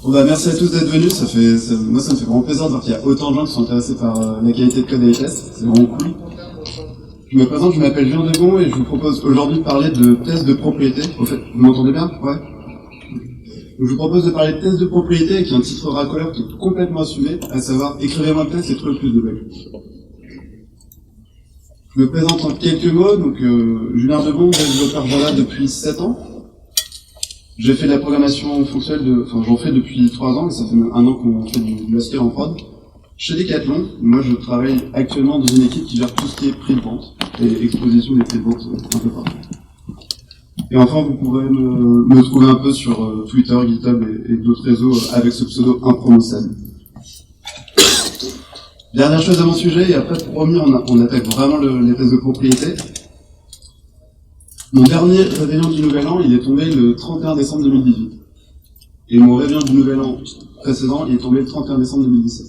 Bon bah merci à tous d'être venus, moi ça me fait vraiment plaisir de voir qu'il y a autant de gens qui sont intéressés par la qualité de code et les tests, c'est vraiment cool. Je me présente, je m'appelle Julien Debon et je vous propose aujourd'hui de parler de tests de propriété. Au fait, vous m'entendez bien? Ouais. Donc, je vous propose de parler de tests de propriété avec un titre racoleur qui est complètement assumé, à savoir écrivez-moi le test et trouvez plus de bugs. Je me présente en quelques mots, donc Julien Debon, développeur Java depuis 7 ans. J'ai fait de la programmation fonctionnelle, j'en fais depuis 3 ans, et ça fait même 1 an qu'on fait du Haskell en prod. Chez Decathlon, moi je travaille actuellement dans une équipe qui gère tout ce qui est prix de vente, et exposition des prix de vente un peu partout. Et enfin, vous pourrez me trouver un peu sur Twitter, GitHub et d'autres réseaux avec ce pseudo imprononçable. Dernière chose à mon sujet, et après, promis, on attaque vraiment les tests de propriété. Mon dernier réveillon du Nouvel An, il est tombé le 31 décembre 2018. Et mon réveillon du Nouvel An précédent, il est tombé le 31 décembre 2017.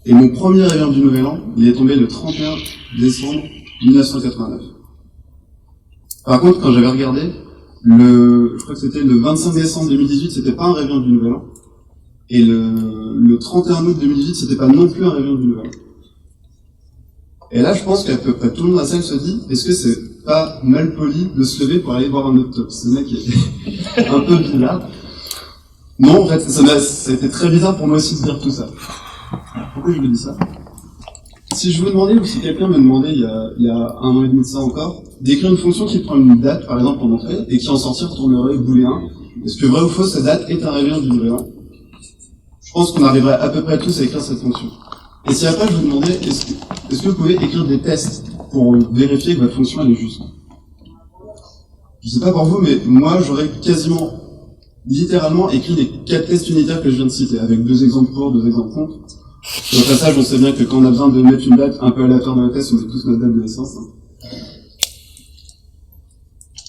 Et mon premier réveillon du Nouvel An, il est tombé le 31 décembre 1989. Par contre, quand j'avais regardé, je crois que c'était le 25 décembre 2018, c'était pas un réveillon du Nouvel An. Et le 31 août 2018, c'était pas non plus un réveillon du Nouvel An. Et là, je pense qu'à peu près tout le monde à la salle se dit, est-ce que c'est pas mal poli de se lever pour aller voir un autre top? Ce mec est un peu bizarre. Non, en fait, ça a été très bizarre pour moi aussi de dire tout ça. Alors, pourquoi je me dis ça? Si je vous demandais, ou si quelqu'un me demandait il y a 1 an et demi de ça encore, d'écrire une fonction qui prend une date, par exemple, en entrée, et qui en sortie retournerait booléen, est-ce que vrai ou faux, cette date est un réveillon du Nouvel An? Je pense qu'on arriverait à peu près tous à écrire cette fonction. Et si après je vous demandais, est-ce que vous pouvez écrire des tests pour vérifier que votre fonction elle est juste? Je sais pas pour vous, mais moi j'aurais quasiment, littéralement écrit les 4 tests unitaires que je viens de citer, avec 2 exemples pour, 2 exemples contre. Et au passage, on sait bien que quand on a besoin de mettre une date un peu aléatoire dans le test, on met tous notre date de naissance.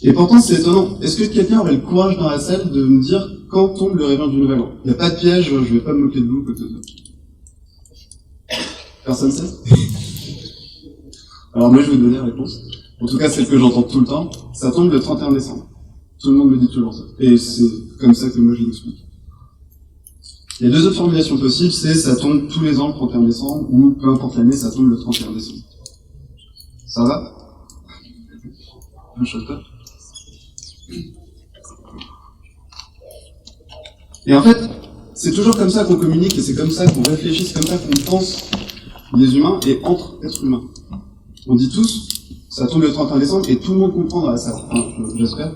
Et pourtant, c'est étonnant. Est-ce que quelqu'un aurait le courage dans la salle de me dire quand tombe le réveillon du Nouvel An? Il n'y a pas de piège, je vais pas me moquer de vous, peut-être. Personne sait? Alors moi, je vais vous donner la réponse. En tout cas, celle que j'entends tout le temps. Ça tombe le 31 décembre. Tout le monde me dit toujours ça. Et c'est comme ça que moi, je l'explique. Il y a 2 autres formulations possibles, c'est ça tombe tous les ans le 31 décembre, ou peu importe l'année, ça tombe le 31 décembre. Ça va? Je choque pas. Et en fait, c'est toujours comme ça qu'on communique, et c'est comme ça qu'on réfléchit, c'est comme ça qu'on pense les humains et entre êtres humains. On dit tous, ça tombe le 31 décembre, et tout le monde comprend dans la salle. Enfin, j'espère,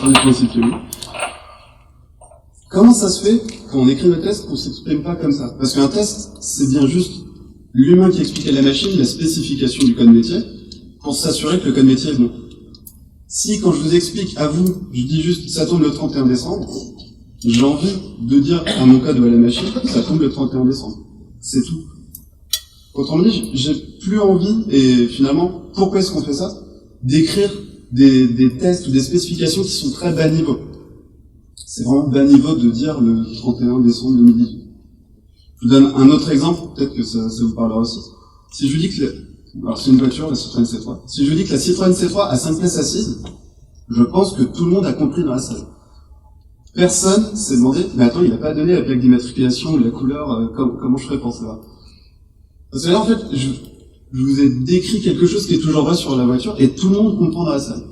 on est principe que oui. Comment ça se fait, quand on écrit le test, qu'on s'exprime pas comme ça? Parce qu'un test, c'est bien juste l'humain qui explique à la machine la spécification du code métier, pour s'assurer que le code métier est bon. Si, quand je vous explique à vous, je dis juste, ça tombe le 31 décembre, j'ai envie de dire à mon code ou à la machine, ça tombe le 31 décembre. C'est tout. Autrement dit, j'ai plus envie, et finalement, pourquoi est-ce qu'on fait ça? D'écrire des tests ou des spécifications qui sont très bas niveau. C'est vraiment bas niveau de dire le 31 décembre 2018. Je vous donne un autre exemple, peut-être que ça vous parlera aussi. Si je vous dis que, alors c'est une voiture, la Citroën C3. Si je vous dis que la Citroën C3 a 5 places assises, je pense que tout le monde a compris dans la salle. Personne s'est demandé, mais attends, il n'a pas donné la plaque d'immatriculation ou la couleur, comment je ferais pour ça? Parce que là, en fait, je vous ai décrit quelque chose qui est toujours vrai sur la voiture, et tout le monde comprend dans la salle.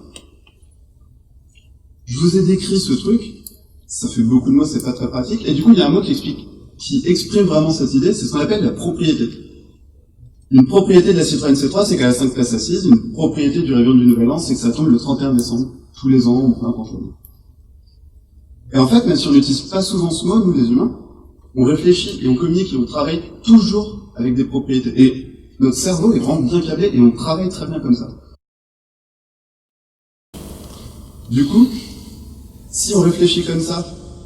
Je vous ai décrit ce truc, ça fait beaucoup de mots, c'est pas très pratique, et du coup, il y a un mot qui exprime vraiment cette idée, c'est ce qu'on appelle la propriété. Une propriété de la Citroën C3, c'est qu'elle a 5 places assises, une propriété du réveillon du Nouvel An, c'est que ça tombe le 31 décembre, tous les ans, ou peu importe l'année. Et en fait, même si on n'utilise pas souvent ce mot, nous les humains, on réfléchit et on communique et on travaille toujours avec des propriétés. Et notre cerveau est vraiment bien câblé et on travaille très bien comme ça. Du coup, si on réfléchit comme ça,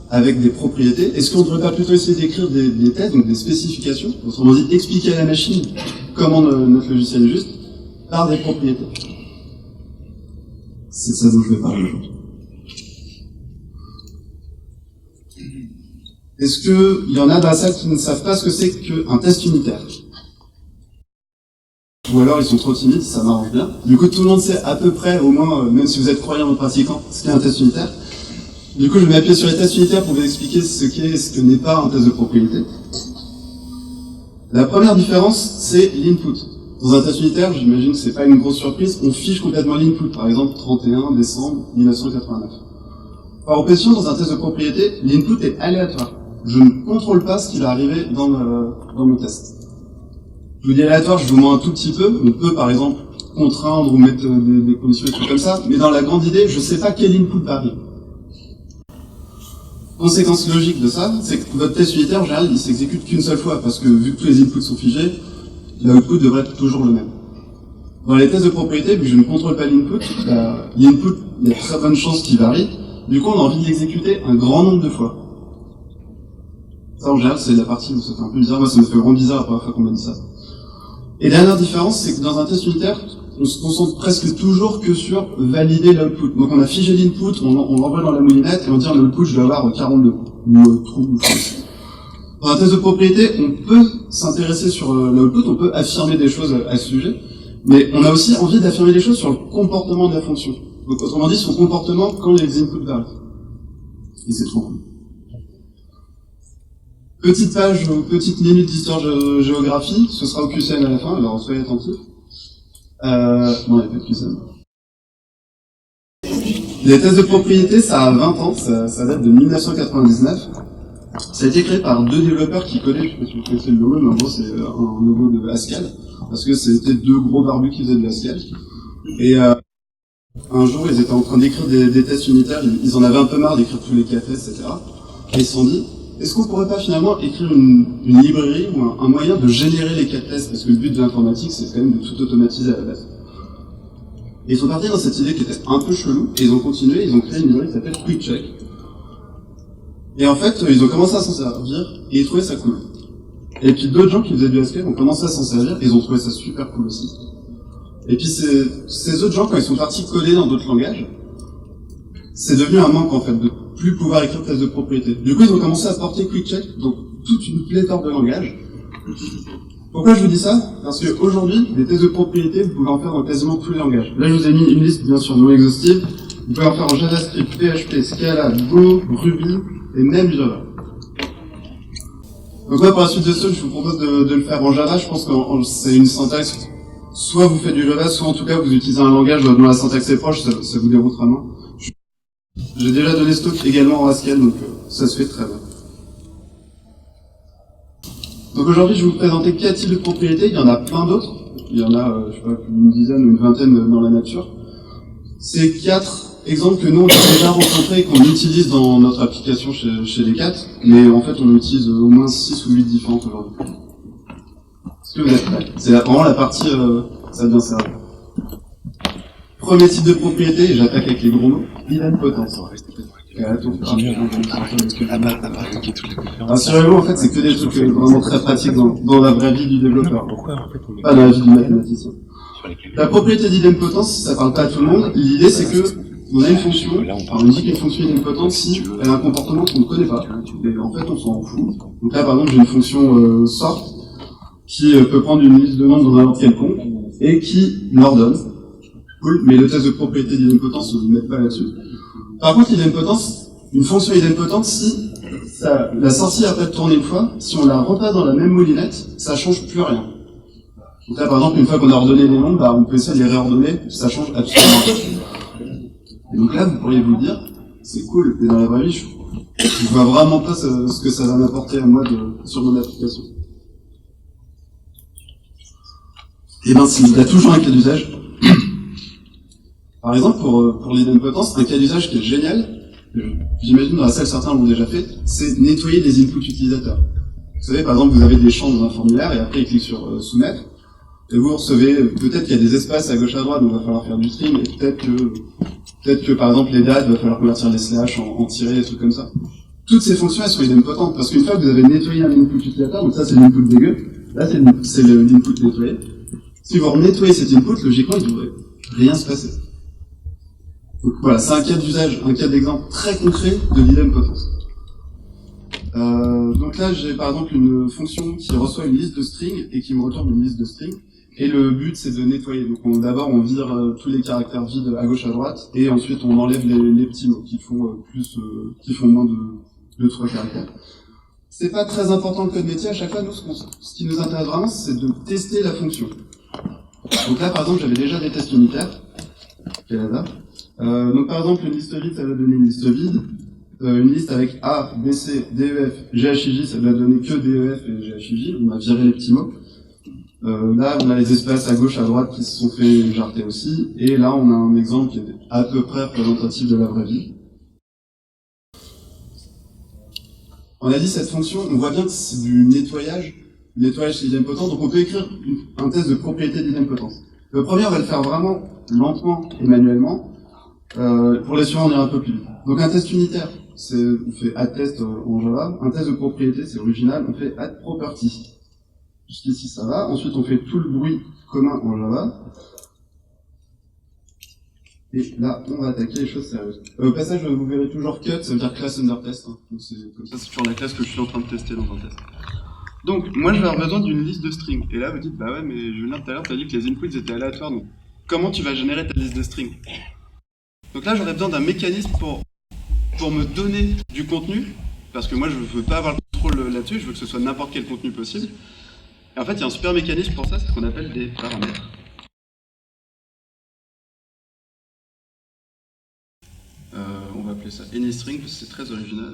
avec des propriétés, est-ce qu'on ne devrait pas plutôt essayer d'écrire des tests, donc des spécifications, autrement dit, expliquer à la machine comment notre logiciel est juste, par des propriétés? C'est ça dont je vais parler aujourd'hui. Est-ce qu'il y en a dans la salle qui ne savent pas ce que c'est qu'un test unitaire? Ou alors ils sont trop timides, ça m'arrange bien. Du coup, tout le monde sait à peu près, au moins, même si vous êtes croyant ou pratiquant, ce qu'est un test unitaire. Du coup, je vais m'appuyer sur les tests unitaires pour vous expliquer ce qu'est et ce que n'est pas un test de propriété. La première différence, c'est l'input. Dans un test unitaire, j'imagine que c'est pas une grosse surprise, on fiche complètement l'input, par exemple 31 décembre 1989. Par opposition, dans un test de propriété, l'input est aléatoire. Je ne contrôle pas ce qui va arriver dans mon test. Je vous dis aléatoire, je vous mens un tout petit peu. On peut, par exemple, contraindre ou mettre des conditions et trucs comme ça, mais dans la grande idée, je ne sais pas quel input va arriver. Conséquence logique de ça, c'est que votre test unitaire, en général, il s'exécute qu'une seule fois, parce que vu que tous les inputs sont figés, l'output devrait être toujours le même. Dans les tests de propriété, vu que je ne contrôle pas l'input, il y a de très bonnes chances qu'il varie. Du coup, on a envie de l'exécuter un grand nombre de fois. Ça, en général, c'est la partie où ça fait un peu bizarre. Moi, ça me fait vraiment bizarre la première fois qu'on m'a dit ça. Et dernière différence, c'est que dans un test unitaire, on se concentre presque toujours que sur valider l'output. Donc on a figé l'input, on l'envoie dans la moulinette et on dit l'output, je vais avoir 42. Ou trou ou fausse. Dans un test de propriété, on peut s'intéresser sur l'output, on peut affirmer des choses à ce sujet, mais on a aussi envie d'affirmer des choses sur le comportement de la fonction. Donc autrement dit, son comportement quand les inputs varient. Et c'est trop cool. Petite page, petite minute d'histoire-géographie, ce sera au QCM à la fin, alors soyez attentifs. Non, il n'y a pas de QCM. Les tests de propriété, ça a 20 ans, ça date de 1999. Ça a été créé par deux développeurs qui collaient, je sais pas si vous connaissez le logo, mais en gros c'est un logo de Haskell, parce que c'était deux gros barbus qui faisaient de Haskell. Et un jour, ils étaient en train d'écrire des tests unitaires, ils en avaient un peu marre d'écrire tous les cas tests, etc. Et ils se sont dit, est-ce qu'on pourrait pas finalement écrire une librairie ou un moyen de générer les cas tests, parce que le but de l'informatique, c'est quand même de tout automatiser à la base. Et ils sont partis dans cette idée qui était un peu chelou, et ils ont continué, ils ont créé une librairie qui s'appelle QuickCheck. Et en fait, ils ont commencé à s'en servir, et ils trouvaient ça cool. Et puis d'autres gens qui faisaient du Haskell ont commencé à s'en servir, et ils ont trouvé ça super cool aussi. Et puis ces autres gens, quand ils sont partis coder dans d'autres langages, c'est devenu un manque en fait, de plus pouvoir écrire de tests de propriété. Du coup, ils ont commencé à porter QuickCheck, donc toute une pléthore de langages. Pourquoi je vous dis ça? Parce qu'aujourd'hui, les tests de propriété, vous pouvez en faire dans quasiment tous les langages. Là, je vous ai mis une liste, bien sûr, non exhaustive. Vous pouvez en faire en JavaScript, PHP, Scala, Go, Ruby, et même Java. Donc là, pour la suite de ce, je vous propose de le faire en Java. Je pense que c'est une syntaxe, soit vous faites du Java, soit en tout cas vous utilisez un langage dont la syntaxe est proche, ça vous déroutera moins. J'ai déjà donné stock également en Haskell, donc ça se fait très bien. Donc aujourd'hui, je vais vous présenter 4 types de propriétés, il y en a plein d'autres. Il y en a, je sais pas, une dizaine ou une vingtaine dans la nature. C'est 4 exemples que nous, on a déjà rencontrés et qu'on utilise dans notre application chez les 4, mais en fait, on utilise au moins 6 ou 8 différentes aujourd'hui. Est-ce que vous êtes prêts? C'est vraiment la partie, ça va bien servir. Premier type de propriété, et j'attaque avec les gros mots, idempotence. Rassurez-vous, en fait, c'est que des trucs vraiment très pratiques dans la vraie vie du développeur. Pas dans la vie du mathématicien. La propriété d'idempotence, ça parle pas à tout le monde. L'idée, c'est que on a une fonction, alors on dit qu'une fonction idempotente si elle a un comportement qu'on ne connaît pas. Et en fait, on s'en fout. Donc là, par exemple, j'ai une fonction sort qui peut prendre une liste de nombres dans n'importe quel compte et qui l'ordonne. Cool, mais le test de propriété d'idempotence ne met pas là-dessus. Par contre, l'idempotence, une fonction idempotente, si la sortie a pas tourné une fois, si on la repasse dans la même moulinette, ça change plus rien. Donc là, par exemple, une fois qu'on a ordonné les nombres, on peut essayer de les réordonner, ça change absolument rien. Et donc là, vous pourriez vous dire, c'est cool, mais dans la vraie vie, je vois vraiment pas ce que ça va m'apporter à moi sur mon application. Et ben, il y a toujours un cas d'usage. Par exemple, pour l'idempotence, un cas d'usage qui est génial, j'imagine dans la salle certains l'ont déjà fait, c'est nettoyer les inputs utilisateurs. Vous savez, par exemple, vous avez des champs dans un formulaire et après, ils cliquent sur soumettre, et vous recevez, peut-être qu'il y a des espaces à gauche à droite, donc il va falloir faire du trim, et peut-être que par exemple les dates, il va falloir convertir les slash en tirés, des trucs comme ça. Toutes ces fonctions, elles sont idempotentes, parce qu'une fois que vous avez nettoyé un input utilisateur, donc ça c'est l'input dégueu, là c'est l'input nettoyé. Si vous nettoyez cet input, logiquement il ne devrait rien se passer. Donc voilà, c'est un cas d'usage, un cas d'exemple très concret de l'idempotence. Donc là, j'ai par exemple une fonction qui reçoit une liste de strings et qui me retourne une liste de strings. Et le but, c'est de nettoyer. Donc d'abord, on vire tous les caractères vides à gauche, à droite, et ensuite on enlève les petits mots qui font qui font moins de 3 caractères. C'est pas très important le code métier. À chaque fois, nous, ce qui nous intéresse vraiment, c'est de tester la fonction. Donc là, par exemple, j'avais déjà des tests unitaires. Quel hasard. Donc par exemple, une liste vide, ça va donner une liste vide. Une liste avec A, B, C, D, E, F, G, H, I, J, ça va donner que D, E, F et G, H, I, J. On a viré les petits mots. Là, on a les espaces à gauche, à droite qui se sont fait jarter aussi. Et là, on a un exemple qui est à peu près représentatif de la vraie vie. On a dit cette fonction, on voit bien que c'est du nettoyage c'est idempotent, donc on peut écrire un test de propriété d'idempotence. Le premier, on va le faire vraiment lentement et manuellement. Pour les suivants, on ira un peu plus vite. Donc un test unitaire, on fait add test en Java. Un test de propriété, c'est original, on fait add property. Jusqu'ici, ça va. Ensuite, on fait tout le bruit commun en Java. Et là, on va attaquer les choses sérieuses. Au passage, vous verrez toujours cut, ça veut dire class under test. Hein. Donc comme ça, c'est toujours la classe que je suis en train de tester dans un test. Donc, moi, je vais avoir besoin d'une liste de strings. Et là, vous dites, bah ouais, mais Julien, tout à l'heure, tu as dit que les inputs étaient aléatoires. Donc, comment tu vas générer ta liste de strings? Donc là, j'aurais besoin d'un mécanisme pour me donner du contenu, parce que moi, je ne veux pas avoir le contrôle là-dessus, je veux que ce soit n'importe quel contenu possible. Et en fait, il y a un super mécanisme pour ça, c'est ce qu'on appelle des paramètres. On va appeler ça AnyString, parce que c'est très original.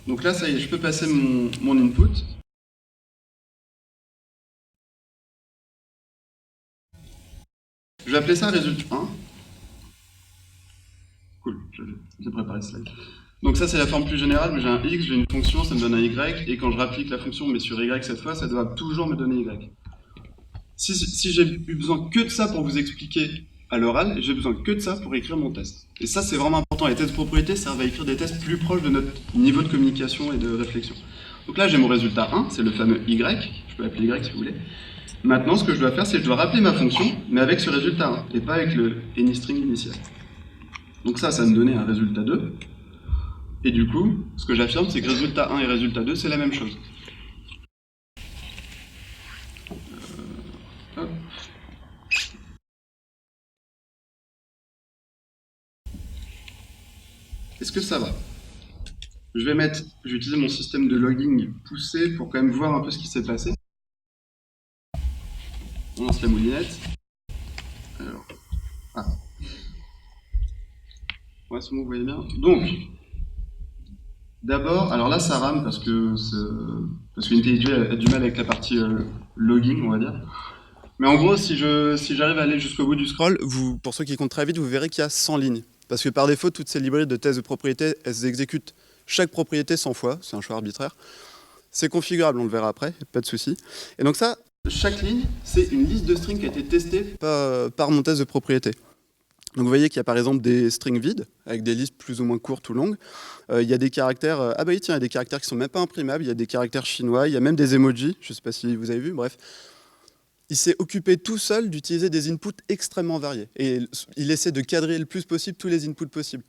Donc là, ça y est, je peux passer mon input. Je vais appeler ça résultat 1. Cool, j'ai préparé ce slide. Donc ça, c'est la forme plus générale, mais j'ai un x, j'ai une fonction, ça me donne un y, et quand je rapplique la fonction, mais sur y cette fois, ça doit toujours me donner y. Si j'ai eu besoin que de ça pour vous expliquer à l'oral, j'ai besoin que de ça pour écrire mon test. Et ça, c'est vraiment important. Les tests de propriété servent à écrire des tests plus proches de notre niveau de communication et de réflexion. Donc là, j'ai mon résultat 1, c'est le fameux y, je peux l'appeler y si vous voulez. Maintenant, ce que je dois faire, c'est que je dois rappeler ma fonction, mais avec ce résultat 1, et pas avec le AnyString initial. Donc ça me donnait un résultat 2. Et du coup, ce que j'affirme, c'est que résultat 1 et résultat 2, c'est la même chose. Est-ce que ça va? Je vais utiliser mon système de logging poussé pour quand même voir un peu ce qui s'est passé. On lance la moulinette. Alors, ouais, c'est bon, vous voyez bien. Donc, d'abord, alors là, ça rame parce que IntelliJ a du mal avec la partie logging, on va dire. Mais en gros, si j'arrive à aller jusqu'au bout du scroll, pour ceux qui comptent très vite, vous verrez qu'il y a 100 lignes. Parce que par défaut, toutes ces librairies de tests de propriété, elles exécutent chaque propriété 100 fois, c'est un choix arbitraire. C'est configurable, on le verra après, pas de souci. Et donc ça, chaque ligne, c'est une liste de strings qui a été testée par mon test de propriété. Donc vous voyez qu'il y a par exemple des strings vides, avec des listes plus ou moins courtes ou longues. Il y a des caractères, ah bah oui tiens, il y a des caractères qui sont même pas imprimables, il y a des caractères chinois, il y a même des emojis, je sais pas si vous avez vu, bref. Il s'est occupé tout seul d'utiliser des inputs extrêmement variés. Et il essaie de cadrer le plus possible tous les inputs possibles.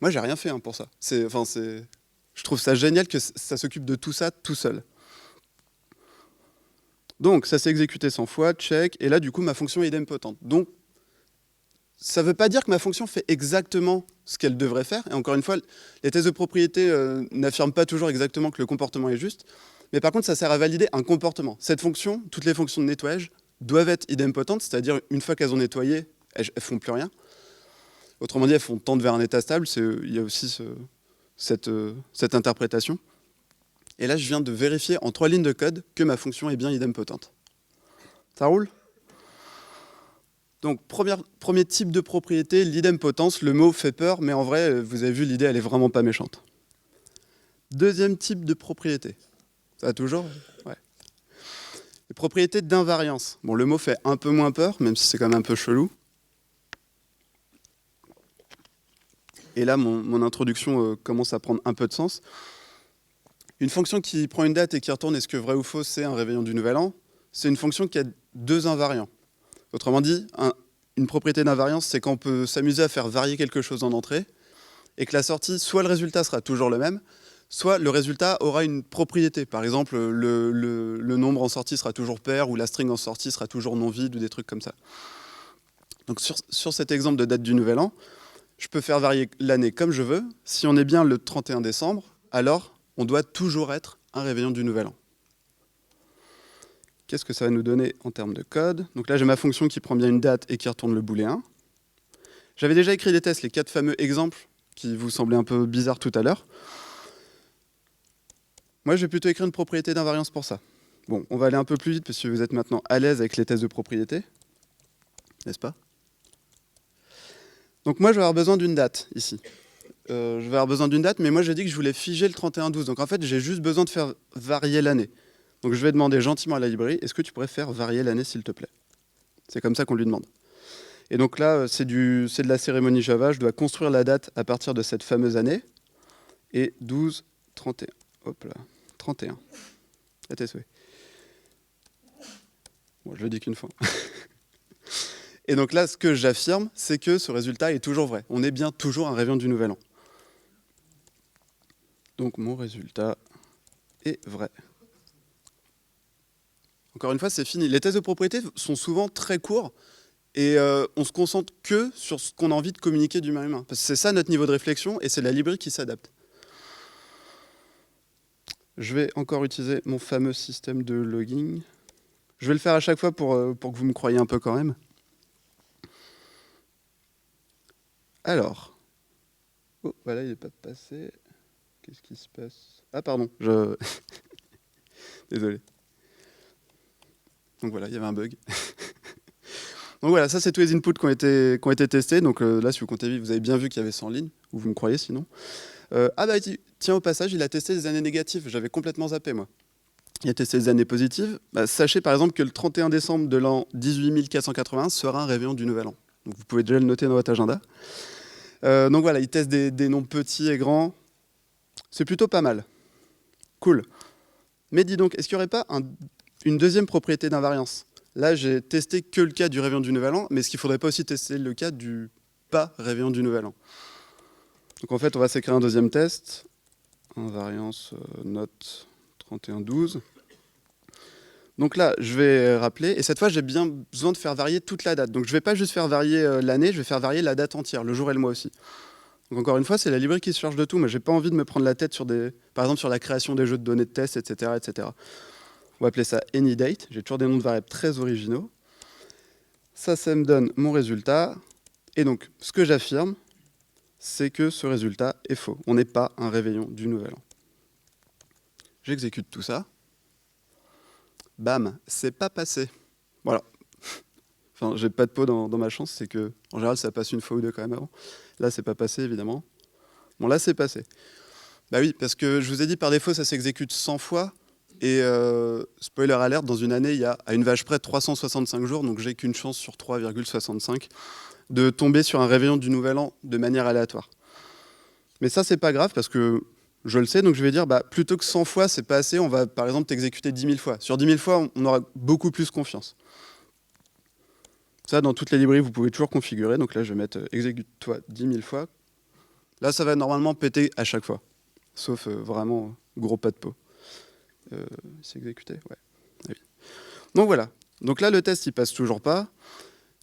Moi, j'ai rien fait pour ça. Je trouve ça génial que ça s'occupe de tout ça tout seul. Donc, ça s'est exécuté 100 fois, check, et là, du coup, ma fonction est idempotente. Donc, ça ne veut pas dire que ma fonction fait exactement ce qu'elle devrait faire. Et encore une fois, les tests de propriété n'affirment pas toujours exactement que le comportement est juste. Mais par contre, ça sert à valider un comportement. Cette fonction, toutes les fonctions de nettoyage, doivent être idempotentes, c'est-à-dire une fois qu'elles ont nettoyé, elles ne font plus rien. Autrement dit, elles tendent vers un état stable. Il y a aussi cette interprétation. Et là, je viens de vérifier en 3 lignes de code que ma fonction est bien idempotente. Ça roule? Donc, premier type de propriété, l'idempotence. Le mot fait peur, mais en vrai, vous avez vu, l'idée, elle est vraiment pas méchante. Deuxième type de propriété. Ça va toujours? Ouais. Les propriétés d'invariance. Bon, le mot fait un peu moins peur, même si c'est quand même un peu chelou. Et là, mon introduction commence à prendre un peu de sens. Une fonction qui prend une date et qui retourne est-ce que vrai ou faux, c'est un réveillon du nouvel an. C'est une fonction qui a 2 invariants. Autrement dit, une propriété d'invariance, c'est quand on peut s'amuser à faire varier quelque chose en entrée, et que la sortie, soit le résultat sera toujours le même, soit le résultat aura une propriété. Par exemple, le nombre en sortie sera toujours pair, ou la string en sortie sera toujours non vide, ou des trucs comme ça. Donc sur cet exemple de date du nouvel an, je peux faire varier l'année comme je veux. Si on est bien le 31 décembre, alors on doit toujours être un réveillon du nouvel an. Qu'est-ce que ça va nous donner en termes de code? Donc là, j'ai ma fonction qui prend bien une date et qui retourne le booléen. J'avais déjà écrit des tests, les 4 fameux exemples qui vous semblaient un peu bizarres tout à l'heure. Moi, je vais plutôt écrire une propriété d'invariance pour ça. Bon, on va aller un peu plus vite parce que vous êtes maintenant à l'aise avec les tests de propriété, n'est-ce pas? Donc moi, je vais avoir besoin d'une date ici. Je vais avoir besoin d'une date, mais moi, j'ai dit que je voulais figer le 31-12. Donc en fait, j'ai juste besoin de faire varier l'année. Donc je vais demander gentiment à la librairie, est-ce que tu pourrais faire varier l'année, s'il te plaît? C'est comme ça qu'on lui demande. Et donc là, c'est de la cérémonie Java. Je dois construire la date à partir de cette fameuse année. Et 12, 31. Hop là, 31. À tes souhaits. Bon, je le dis qu'une fois. Et donc là, ce que j'affirme, c'est que ce résultat est toujours vrai. On est bien toujours un réveillon du nouvel an. Donc mon résultat est vrai. Encore une fois, c'est fini. Les tests de propriété sont souvent très courts et on se concentre que sur ce qu'on a envie de communiquer d'humain à humain. Parce que c'est ça notre niveau de réflexion et c'est la librairie qui s'adapte. Je vais encore utiliser mon fameux système de logging. Je vais le faire à chaque fois pour que vous me croyiez un peu quand même. Alors. Oh, voilà, il n'est pas passé. Qu'est-ce qui se passe? Ah, pardon, désolé. Donc voilà, il y avait un bug. Donc voilà, ça c'est tous les inputs qui ont été testés. Donc là, si vous comptez vite, vous avez bien vu qu'il y avait 100 lignes, ou vous me croyez sinon. Ah bah tiens, au passage, il a testé des années négatives. J'avais complètement zappé, moi. Il a testé des années positives. Bah, sachez par exemple que le 31 décembre de l'an 18481 sera un réveillon du nouvel an. Donc vous pouvez déjà le noter dans votre agenda. Donc voilà, il teste des nombres petits et grands. C'est plutôt pas mal. Cool. Mais dis donc, est-ce qu'il n'y aurait pas une deuxième propriété d'invariance? Là, j'ai testé que le cas du réveillon du nouvel an, mais est-ce qu'il ne faudrait pas aussi tester le cas du pas réveillon du nouvel an? Donc en fait, on va s'écrire un deuxième test. Invariance note 3112. Donc là, je vais rappeler, et cette fois, j'ai bien besoin de faire varier toute la date. Donc je ne vais pas juste faire varier l'année, je vais faire varier la date entière, le jour et le mois aussi. Donc encore une fois, c'est la librairie qui se charge de tout. Moi, j'ai pas envie de me prendre la tête par exemple, sur la création des jeux de données de test, etc., etc. On va appeler ça AnyDate. J'ai toujours des noms de variables très originaux. Ça me donne mon résultat. Et donc, ce que j'affirme, c'est que ce résultat est faux. On n'est pas un réveillon du nouvel an. J'exécute tout ça. Bam, c'est pas passé. Voilà. Enfin, j'ai pas de pot dans ma chance, c'est que en général, ça passe une fois ou deux quand même avant. Là, c'est pas passé, évidemment. Bon, là, c'est passé. Bah oui, parce que je vous ai dit, par défaut, ça s'exécute 100 fois. Et spoiler alert, dans une année, il y a à une vache près 365 jours, donc j'ai qu'une chance sur 3,65 de tomber sur un réveillon du nouvel an de manière aléatoire. Mais ça, c'est pas grave, parce que je le sais, donc je vais dire, bah, plutôt que 100 fois, c'est pas assez, on va par exemple t'exécuter 10 000 fois. Sur 10 000 fois, on aura beaucoup plus confiance. Ça, dans toutes les librairies, vous pouvez toujours configurer. Donc là, je vais mettre exécute-toi 10 000 fois. Là, ça va normalement péter à chaque fois. Sauf vraiment gros pas de pot. C'est exécuté, ouais. Ah oui. Donc voilà. Donc là, le test, il passe toujours pas.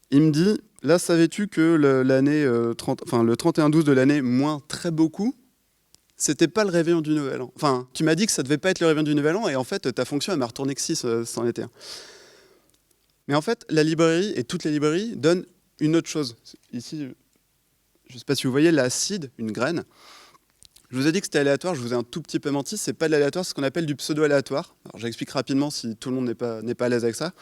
Il me dit, là, savais-tu que l'année le 31-12 de l'année moins très beaucoup, c'était pas le réveillon du nouvel an. Enfin, tu m'as dit que ça devait pas être le réveillon du nouvel an, et en fait, ta fonction, elle m'a retourné que 6, ça en était un. Mais en fait, la librairie, et toutes les librairies, donnent une autre chose. Ici, je ne sais pas si vous voyez la seed, une graine. Je vous ai dit que c'était aléatoire, je vous ai un tout petit peu menti, c'est pas de l'aléatoire, c'est ce qu'on appelle du pseudo-aléatoire. Alors j'explique rapidement si tout le monde n'est pas à l'aise avec ça.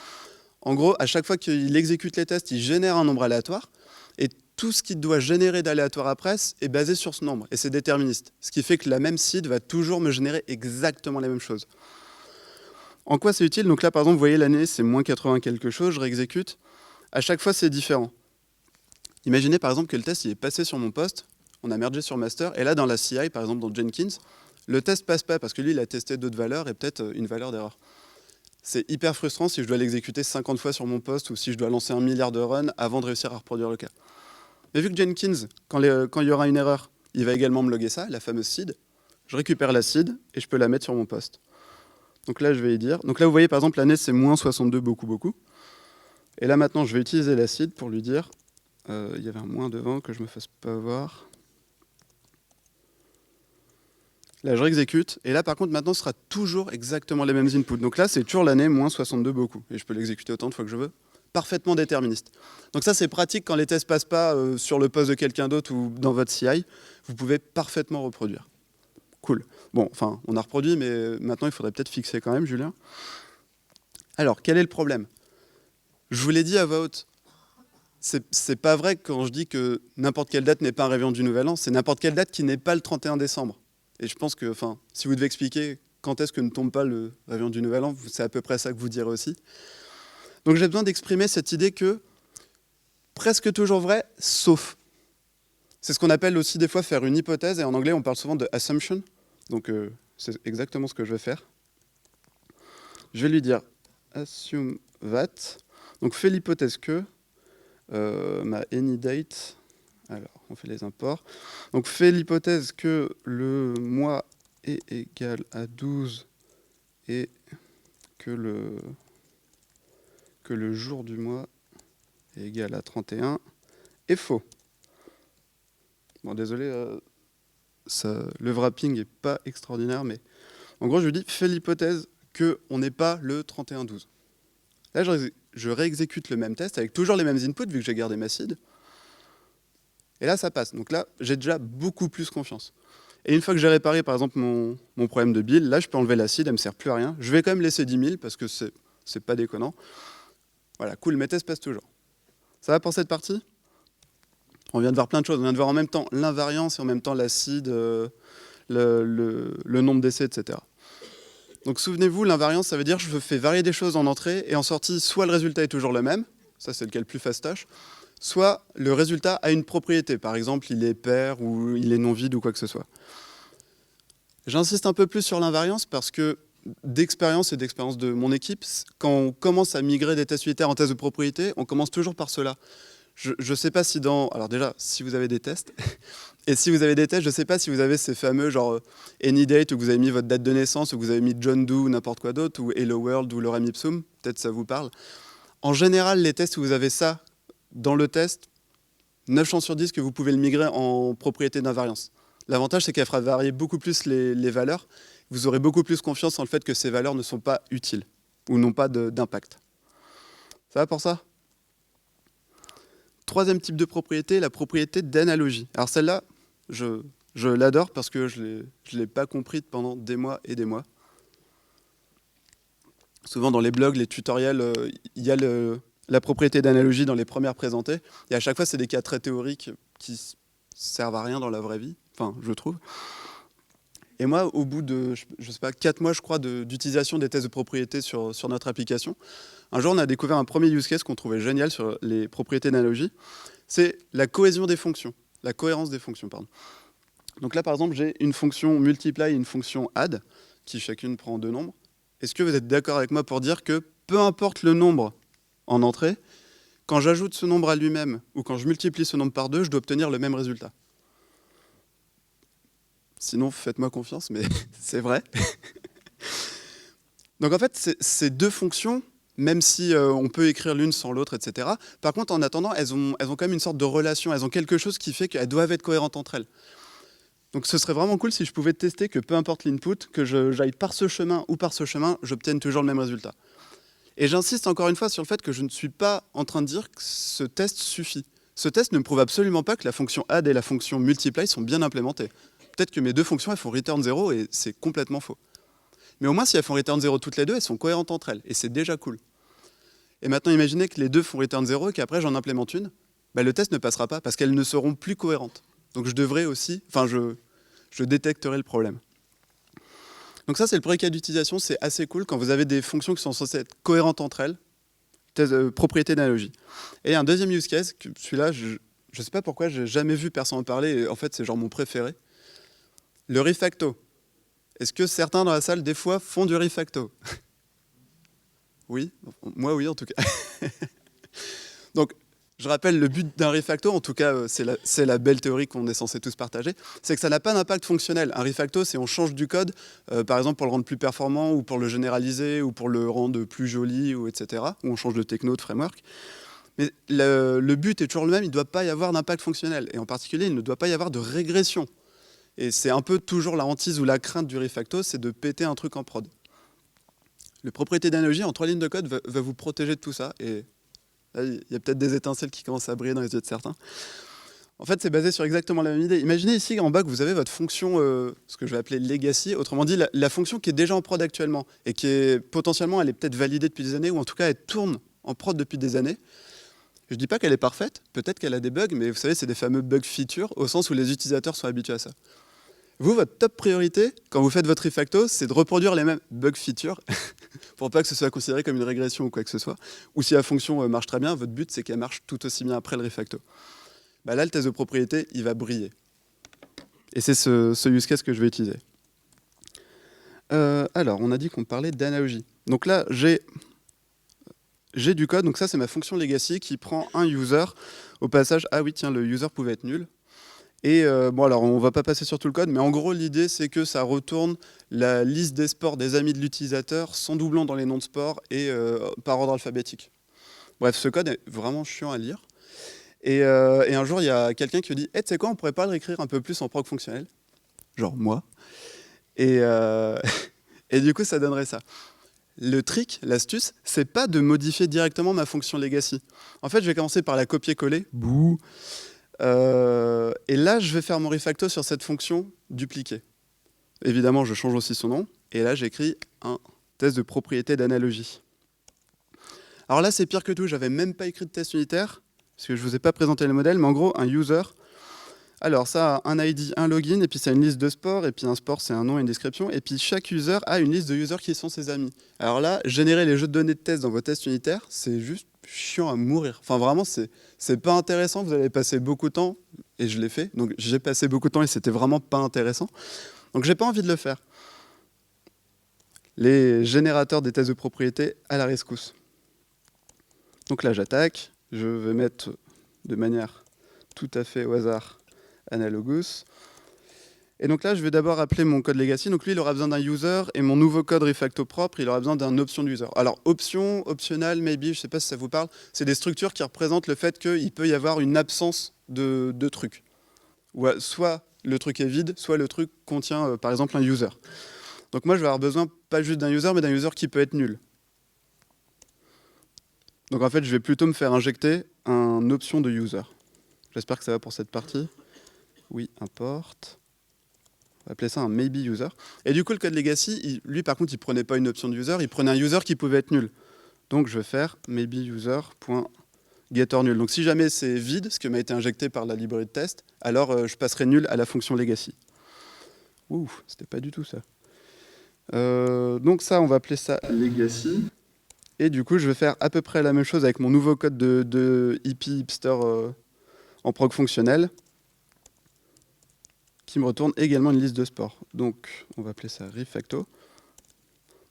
En gros, à chaque fois qu'il exécute les tests, il génère un nombre aléatoire, et tout ce qu'il doit générer d'aléatoire après est basé sur ce nombre, et c'est déterministe. Ce qui fait que la même seed va toujours me générer exactement les mêmes choses. En quoi c'est utile? Donc là, par exemple, vous voyez l'année, c'est moins 80 quelque chose, je réexécute. À chaque fois, c'est différent. Imaginez par exemple que le test il est passé sur mon poste, on a mergé sur master, et là dans la CI, par exemple dans Jenkins, le test passe pas parce que lui il a testé d'autres valeurs et peut-être une valeur d'erreur. C'est hyper frustrant si je dois l'exécuter 50 fois sur mon poste ou si je dois lancer 1 milliard de runs avant de réussir à reproduire le cas. Mais vu que Jenkins, quand il y aura une erreur, il va également me loguer ça, la fameuse seed, je récupère l'acide et je peux la mettre sur mon poste. Donc là, je vais y dire. Donc là, vous voyez, par exemple, la NES, c'est moins 62, beaucoup, beaucoup. Et là, maintenant, je vais utiliser l'acide pour lui dire... il y avait un moins devant, que je me fasse pas voir. Là, je réexécute. Et là, par contre, maintenant, ce sera toujours exactement les mêmes inputs. Donc là, c'est toujours l'année moins 62, beaucoup. Et je peux l'exécuter autant de fois que je veux. Parfaitement déterministe. Donc ça, c'est pratique quand les tests ne passent pas sur le poste de quelqu'un d'autre ou dans votre CI. Vous pouvez parfaitement reproduire. Cool. Bon, enfin, on a reproduit, mais maintenant, il faudrait peut-être fixer quand même, Julien. Alors, quel est le problème? Je vous l'ai dit à voix haute. C'est pas vrai quand je dis que n'importe quelle date n'est pas un réveillon du Nouvel An. C'est n'importe quelle date qui n'est pas le 31 décembre. Et je pense que, enfin, si vous devez expliquer quand est-ce que ne tombe pas le réveillon du Nouvel An, c'est à peu près ça que vous direz aussi. Donc j'ai besoin d'exprimer cette idée que presque toujours vrai, sauf. C'est ce qu'on appelle aussi des fois faire une hypothèse, et en anglais on parle souvent de assumption. Donc c'est exactement ce que je vais faire. Je vais lui dire assume that. Donc fais l'hypothèse que ma AnyDate. Alors on fait les imports. Donc fais l'hypothèse que le mois est égal à 12 et que le jour du mois est égal à 31 est faux. Bon, désolé, le wrapping n'est pas extraordinaire, mais en gros, je lui dis, fais l'hypothèse qu'on n'est pas le 31-12. Là, je réexécute le même test avec toujours les mêmes inputs, vu que j'ai gardé ma seed. Et là, ça passe. Donc là, j'ai déjà beaucoup plus confiance. Et une fois que j'ai réparé, par exemple, mon problème de build, là, je peux enlever la seed, elle ne me sert plus à rien. Je vais quand même laisser 10 000, parce que c'est pas déconnant. Voilà, cool, mes tests passent toujours. Ça va pour cette partie? On vient de voir plein de choses. On vient de voir en même temps l'invariance et en même temps l'acide, le nombre d'essais, etc. Donc souvenez-vous, l'invariance, ça veut dire que je fais varier des choses en entrée et en sortie, soit le résultat est toujours le même, ça c'est le cas le plus fastoche, soit le résultat a une propriété. Par exemple, il est pair ou il est non vide ou quoi que ce soit. J'insiste un peu plus sur l'invariance parce que d'expérience et d'expérience de mon équipe, quand on commence à migrer des tests unitaires en tests de propriété, on commence toujours par cela. Je ne sais pas si alors déjà, si vous avez des tests, et si vous avez des tests, je ne sais pas si vous avez ces fameux genre AnyDate où vous avez mis votre date de naissance, où vous avez mis John Doe ou n'importe quoi d'autre, ou Hello World ou Lorem Ipsum, peut-être ça vous parle. En général, les tests où vous avez ça dans le test, 9 chances sur 10 que vous pouvez le migrer en propriété d'invariance. L'avantage, c'est qu'elle fera varier beaucoup plus les valeurs. Vous aurez beaucoup plus confiance en le fait que ces valeurs ne sont pas utiles ou n'ont pas d'impact. Ça va pour ça? Troisième type de propriété, la propriété d'analogie. Alors celle-là, je l'adore parce que je ne l'ai pas compris pendant des mois et des mois. Souvent dans les blogs, les tutoriels, il y a la propriété d'analogie dans les premières présentées. Et à chaque fois, c'est des cas très théoriques qui servent à rien dans la vraie vie, enfin, je trouve. Et moi, au bout de, je sais pas, 4 mois, je crois, d'utilisation des tests de propriété sur notre application, un jour, on a découvert un premier use case qu'on trouvait génial sur les propriétés d'analogie. C'est la cohésion des fonctions, la cohérence des fonctions, pardon. Donc là, par exemple, j'ai une fonction multiply et une fonction add, qui chacune prend 2 nombres. Est-ce que vous êtes d'accord avec moi pour dire que peu importe le nombre en entrée, quand j'ajoute ce nombre à lui-même, ou quand je multiplie ce nombre par 2, je dois obtenir le même résultat? Sinon, faites-moi confiance, mais c'est vrai. Donc en fait, ces 2 fonctions, même si on peut écrire l'une sans l'autre, etc. Par contre, en attendant, elles ont quand même une sorte de relation, elles ont quelque chose qui fait qu'elles doivent être cohérentes entre elles. Donc ce serait vraiment cool si je pouvais tester que peu importe l'input, que j'aille par ce chemin ou par ce chemin, j'obtienne toujours le même résultat. Et j'insiste encore une fois sur le fait que je ne suis pas en train de dire que ce test suffit. Ce test ne me prouve absolument pas que la fonction add et la fonction multiply sont bien implémentées. Peut-être que mes 2 fonctions, elles font return 0 et c'est complètement faux. Mais au moins, si elles font return 0 toutes les 2, elles sont cohérentes entre elles. Et c'est déjà cool. Et maintenant, imaginez que les 2 font return 0 et qu'après, j'en implémente une. Bah, le test ne passera pas parce qu'elles ne seront plus cohérentes. Donc je devrais aussi... Enfin, je détecterai le problème. Donc ça, c'est le premier cas d'utilisation. C'est assez cool quand vous avez des fonctions qui sont censées être cohérentes entre elles. Propriété d'analogie. Et un deuxième use case, celui-là, je ne sais pas pourquoi, j'ai jamais vu personne en parler. Et en fait, c'est genre mon préféré. Le refacto. Est-ce que certains dans la salle, des fois, font du refacto? Oui, moi oui en tout cas. Donc, Je rappelle le but d'un refacto, en tout cas c'est la belle théorie qu'on est censé tous partager, c'est que ça n'a pas d'impact fonctionnel. Un refacto, c'est on change du code, par exemple pour le rendre plus performant, ou pour le généraliser, ou pour le rendre plus joli, ou etc. Ou on change de techno, de framework. Mais le but est toujours le même, il ne doit pas y avoir d'impact fonctionnel. Et en particulier, il ne doit pas y avoir de régression. Et c'est un peu toujours la hantise ou la crainte du refacto, c'est de péter un truc en prod. Le propriété d'analogie en 3 lignes de code va vous protéger de tout ça. Et là, il y a peut-être des étincelles qui commencent à briller dans les yeux de certains. En fait, c'est basé sur exactement la même idée. Imaginez ici en bas que vous avez votre fonction, ce que je vais appeler legacy, autrement dit la fonction qui est déjà en prod actuellement et qui est potentiellement, elle est peut-être validée depuis des années, ou en tout cas elle tourne en prod depuis des années. Je ne dis pas qu'elle est parfaite, peut-être qu'elle a des bugs, mais vous savez, c'est des fameux bugs features, au sens où les utilisateurs sont habitués à ça. Vous, votre top priorité, quand vous faites votre refacto, c'est de reproduire les mêmes bugs features, pour pas que ce soit considéré comme une régression ou quoi que ce soit. Ou si la fonction marche très bien, votre but, c'est qu'elle marche tout aussi bien après le refacto. Bah là, le test de propriété, il va briller. Et c'est ce use case que je vais utiliser. Alors, on a dit qu'on parlait d'analogie. Donc là, j'ai du code, donc ça c'est ma fonction legacy qui prend un user. Au passage, ah oui tiens, le user pouvait être nul. Et bon alors on va pas passer sur tout le code, mais en gros l'idée c'est que ça retourne la liste des sports des amis de l'utilisateur sans doublon dans les noms de sport et par ordre alphabétique. Bref, ce code est vraiment chiant à lire. Et un jour il y a quelqu'un qui me dit hey, tu sais quoi, on pourrait pas le réécrire un peu plus en prog fonctionnel, genre moi. Et, et du coup ça donnerait ça. Le trick, l'astuce, c'est pas de modifier directement ma fonction legacy. En fait, je vais commencer par la copier-coller. Bouh. Et là, je vais faire mon refacto sur cette fonction dupliquée. Évidemment, je change aussi son nom. Et là, j'écris un test de propriété d'analogie. Alors là, c'est pire que tout. J'avais même pas écrit de test unitaire, parce que je vous ai pas présenté le modèle, mais en gros, un user. Alors ça a un ID, un login, et puis c'est une liste de sports, et puis un sport c'est un nom et une description, et puis chaque user a une liste de users qui sont ses amis. Alors là, générer les jeux de données de test dans vos tests unitaires, c'est juste chiant à mourir. Enfin vraiment, c'est pas intéressant, vous allez passer beaucoup de temps, et je l'ai fait, donc j'ai passé beaucoup de temps et c'était vraiment pas intéressant. Donc j'ai pas envie de le faire. Les générateurs des tests de propriété à la rescousse. Donc là j'attaque, je vais mettre de manière tout à fait au hasard analogous. Et donc là, je vais d'abord appeler mon code legacy. Donc lui, il aura besoin d'un user, et mon nouveau code refacto propre, il aura besoin d'un option de user. Alors option, optional, maybe, je ne sais pas si ça vous parle, c'est des structures qui représentent le fait qu'il peut y avoir une absence de truc. Ou soit le truc est vide, soit le truc contient, par exemple, un user. Donc moi, je vais avoir besoin pas juste d'un user, mais d'un user qui peut être nul. Donc en fait, je vais plutôt me faire injecter un option de user. J'espère que ça va pour cette partie. Oui, import. On va appeler ça un maybe user. Et du coup, le code legacy, lui, par contre, il prenait pas une option de user, il prenait un user qui pouvait être nul. Donc, je vais faire maybe user.getter nul. Donc, si jamais c'est vide, ce qui m'a été injecté par la librairie de test, alors je passerai nul à la fonction legacy. Ouh, c'était pas du tout ça. Donc ça, on va appeler ça legacy. Et du coup, je vais faire à peu près la même chose avec mon nouveau code de hippie hipster en prog fonctionnel, qui me retourne également une liste de sports. Donc, on va appeler ça refacto.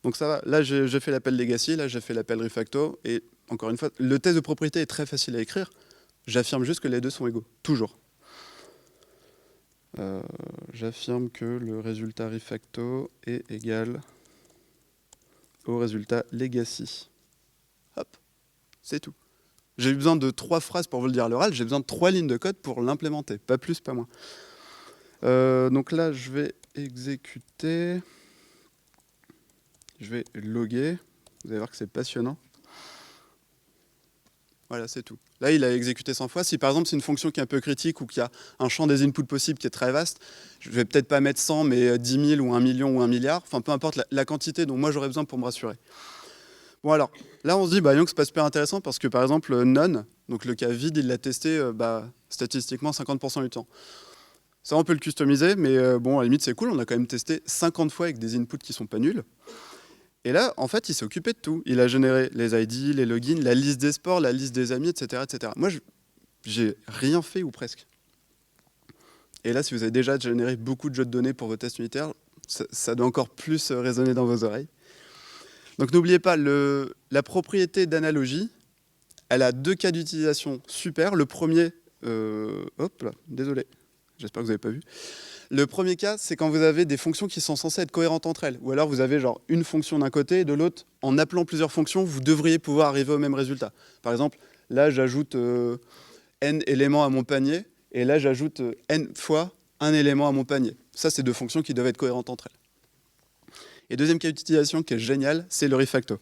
Donc ça va, là j'ai fait l'appel legacy, là j'ai fait l'appel refacto, et encore une fois, le test de propriété est très facile à écrire. J'affirme juste que les deux sont égaux, toujours. J'affirme que le résultat refacto est égal au résultat legacy. Hop, c'est tout. J'ai eu besoin de 3 phrases pour vous le dire à l'oral, j'ai besoin de 3 lignes de code pour l'implémenter, pas plus, pas moins. Donc là, je vais exécuter, je vais loguer, vous allez voir que c'est passionnant. Voilà, c'est tout. Là, il a exécuté 100 fois. Si par exemple c'est une fonction qui est un peu critique ou qu'il y a un champ des inputs possibles qui est très vaste, je vais peut-être pas mettre 100, mais 10 000 ou 1 million ou 1 milliard, enfin peu importe la quantité dont moi j'aurais besoin pour me rassurer. Bon alors, là on se dit, Young, c'est pas super intéressant parce que par exemple, none, donc le cas vide, il l'a testé statistiquement 50% du temps. Ça, on peut le customiser, mais bon, à la limite, c'est cool. On a quand même testé 50 fois avec des inputs qui sont pas nuls. Et là, en fait, il s'est occupé de tout. Il a généré les ID, les logins, la liste des sports, la liste des amis, etc. etc. Moi, j'ai rien fait ou presque. Et là, si vous avez déjà généré beaucoup de jeux de données pour vos tests unitaires, ça doit encore plus résonner dans vos oreilles. Donc n'oubliez pas, la propriété d'analogie, elle a deux cas d'utilisation super. Le premier, hop là, désolé, j'espère que vous n'avez pas vu. Le premier cas, c'est quand vous avez des fonctions qui sont censées être cohérentes entre elles. Ou alors vous avez genre une fonction d'un côté et de l'autre, en appelant plusieurs fonctions, vous devriez pouvoir arriver au même résultat. Par exemple, là j'ajoute n éléments à mon panier, et là j'ajoute n fois un élément à mon panier. Ça, c'est deux fonctions qui doivent être cohérentes entre elles. Et deuxième cas d'utilisation qui est génial, c'est le refacto.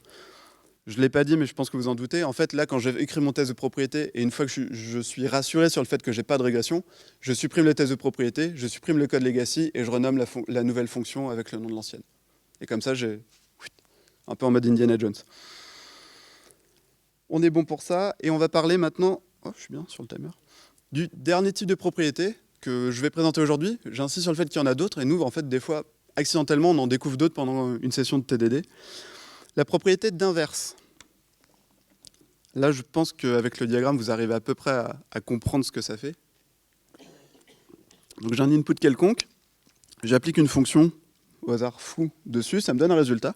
Je ne l'ai pas dit, mais je pense que vous en doutez. En fait, là, quand j'ai écrit mon test de propriété, et une fois que je suis rassuré sur le fait que je n'ai pas de régression, je supprime le test de propriété, je supprime le code legacy, et je renomme la nouvelle fonction avec le nom de l'ancienne. Et comme ça, j'ai un peu en mode Indiana Jones. On est bon pour ça, et on va parler maintenant, oh, je suis bien sur le timer, du dernier type de propriété que je vais présenter aujourd'hui. J'insiste sur le fait qu'il y en a d'autres, et nous, en fait, des fois, accidentellement, on en découvre d'autres pendant une session de TDD. La propriété d'inverse. Là, je pense qu'avec le diagramme, vous arrivez à peu près à comprendre ce que ça fait. Donc j'ai un input quelconque, j'applique une fonction au hasard fou dessus, ça me donne un résultat.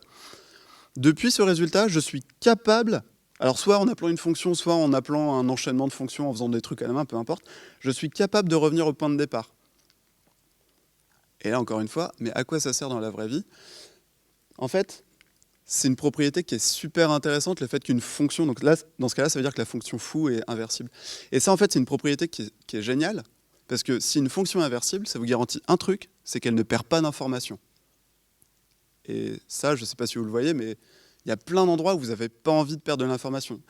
Depuis ce résultat, je suis capable, alors soit en appelant une fonction, soit en appelant un enchaînement de fonctions, en faisant des trucs à la main, peu importe, je suis capable de revenir au point de départ. Et là, encore une fois, mais à quoi ça sert dans la vraie vie? En fait, c'est une propriété qui est super intéressante, le fait qu'une fonction, donc là, dans ce cas-là, ça veut dire que la fonction foo est inversible. Et ça, en fait, c'est une propriété qui est géniale, parce que si une fonction est inversible, ça vous garantit un truc, c'est qu'elle ne perd pas d'informations. Et ça, je ne sais pas si vous le voyez, mais il y a plein d'endroits où vous n'avez pas envie de perdre de l'information.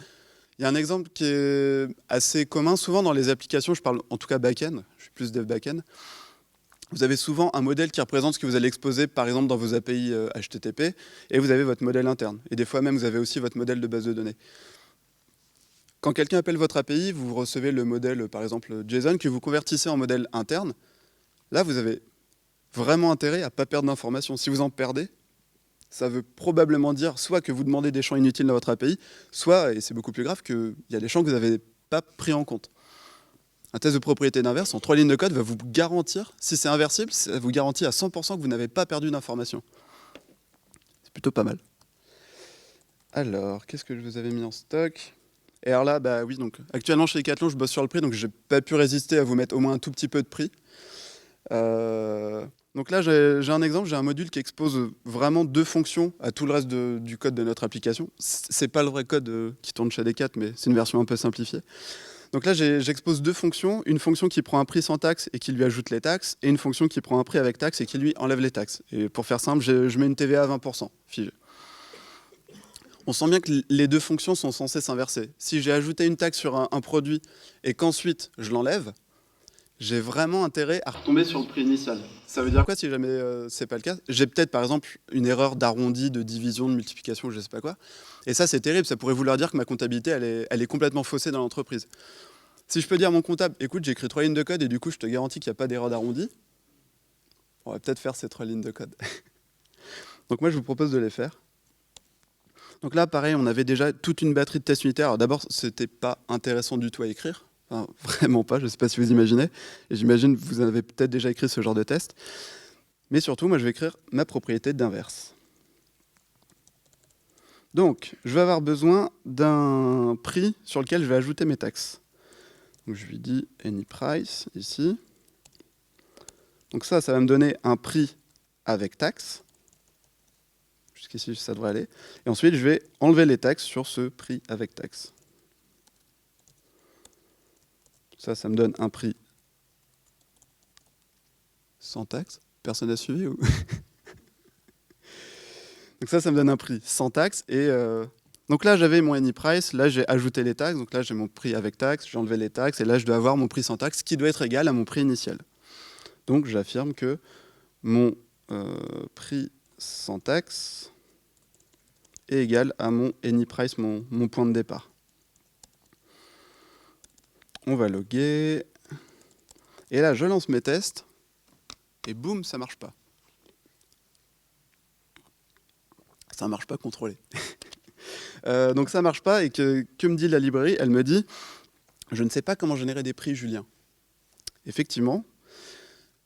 Il y a un exemple qui est assez commun, souvent dans les applications, je parle en tout cas back-end, je suis plus dev back-end, vous avez souvent un modèle qui représente ce que vous allez exposer, par exemple, dans vos API HTTP, et vous avez votre modèle interne. Et des fois même, vous avez aussi votre modèle de base de données. Quand quelqu'un appelle votre API, vous recevez le modèle, par exemple, JSON, que vous convertissez en modèle interne. Là, vous avez vraiment intérêt à ne pas perdre d'informations. Si vous en perdez, ça veut probablement dire soit que vous demandez des champs inutiles dans votre API, soit, et c'est beaucoup plus grave, qu'il y a des champs que vous n'avez pas pris en compte. Un test de propriété d'inverse, en 3 lignes de code, va vous garantir, si c'est inversible, ça vous garantit à 100% que vous n'avez pas perdu d'informations. C'est plutôt pas mal. Alors, qu'est-ce que je vous avais mis en stock? Et alors là, bah oui, donc actuellement chez Decathlon, je bosse sur le prix, donc j'ai pas pu résister à vous mettre au moins un tout petit peu de prix. Donc là, j'ai un exemple, j'ai un module qui expose vraiment 2 fonctions à tout le reste du code de notre application. C'est pas le vrai code qui tourne chez Decathlon, mais c'est une version un peu simplifiée. Donc là, j'expose 2 fonctions, une fonction qui prend un prix sans taxe et qui lui ajoute les taxes, et une fonction qui prend un prix avec taxe et qui lui enlève les taxes. Et pour faire simple, je mets une TVA à 20%, figé. On sent bien que les 2 fonctions sont censées s'inverser. Si j'ai ajouté une taxe sur un produit et qu'ensuite je l'enlève, j'ai vraiment intérêt à retomber sur le prix initial. Ça veut dire quoi si jamais c'est pas le cas? J'ai peut-être par exemple une erreur d'arrondi, de division, de multiplication, je sais pas quoi. Et ça c'est terrible, ça pourrait vouloir dire que ma comptabilité elle est complètement faussée dans l'entreprise. Si je peux dire à mon comptable, écoute, j'ai écrit 3 lignes de code et du coup je te garantis qu'il n'y a pas d'erreur d'arrondi, on va peut-être faire ces 3 lignes de code. Donc moi je vous propose de les faire. Donc là pareil, on avait déjà toute une batterie de tests unitaires. Alors d'abord, c'était pas intéressant du tout à écrire. Enfin, vraiment pas, je ne sais pas si vous imaginez. Et j'imagine que vous avez peut-être déjà écrit ce genre de test. Mais surtout, moi, je vais écrire ma propriété d'inverse. Donc, je vais avoir besoin d'un prix sur lequel je vais ajouter mes taxes. Donc, je lui dis anyPrice, ici. Donc ça va me donner un prix avec taxe. Jusqu'ici, ça devrait aller. Et ensuite, je vais enlever les taxes sur ce prix avec taxe. Ça me donne un prix sans taxe. Personne n'a suivi ou Donc ça me donne un prix sans taxe. Et donc là, j'avais mon anyPrice. Là, j'ai ajouté les taxes. Donc là, j'ai mon prix avec taxe. J'ai enlevé les taxes. Et là, je dois avoir mon prix sans taxe qui doit être égal à mon prix initial. Donc, j'affirme que mon prix sans taxe est égal à mon anyPrice, mon point de départ. On va loguer. Et là, je lance mes tests. Et boum, ça marche pas. Ça marche pas contrôlé. Donc ça marche pas. Et que me dit la librairie? Elle me dit, je ne sais pas comment générer des prix, Julien. Effectivement,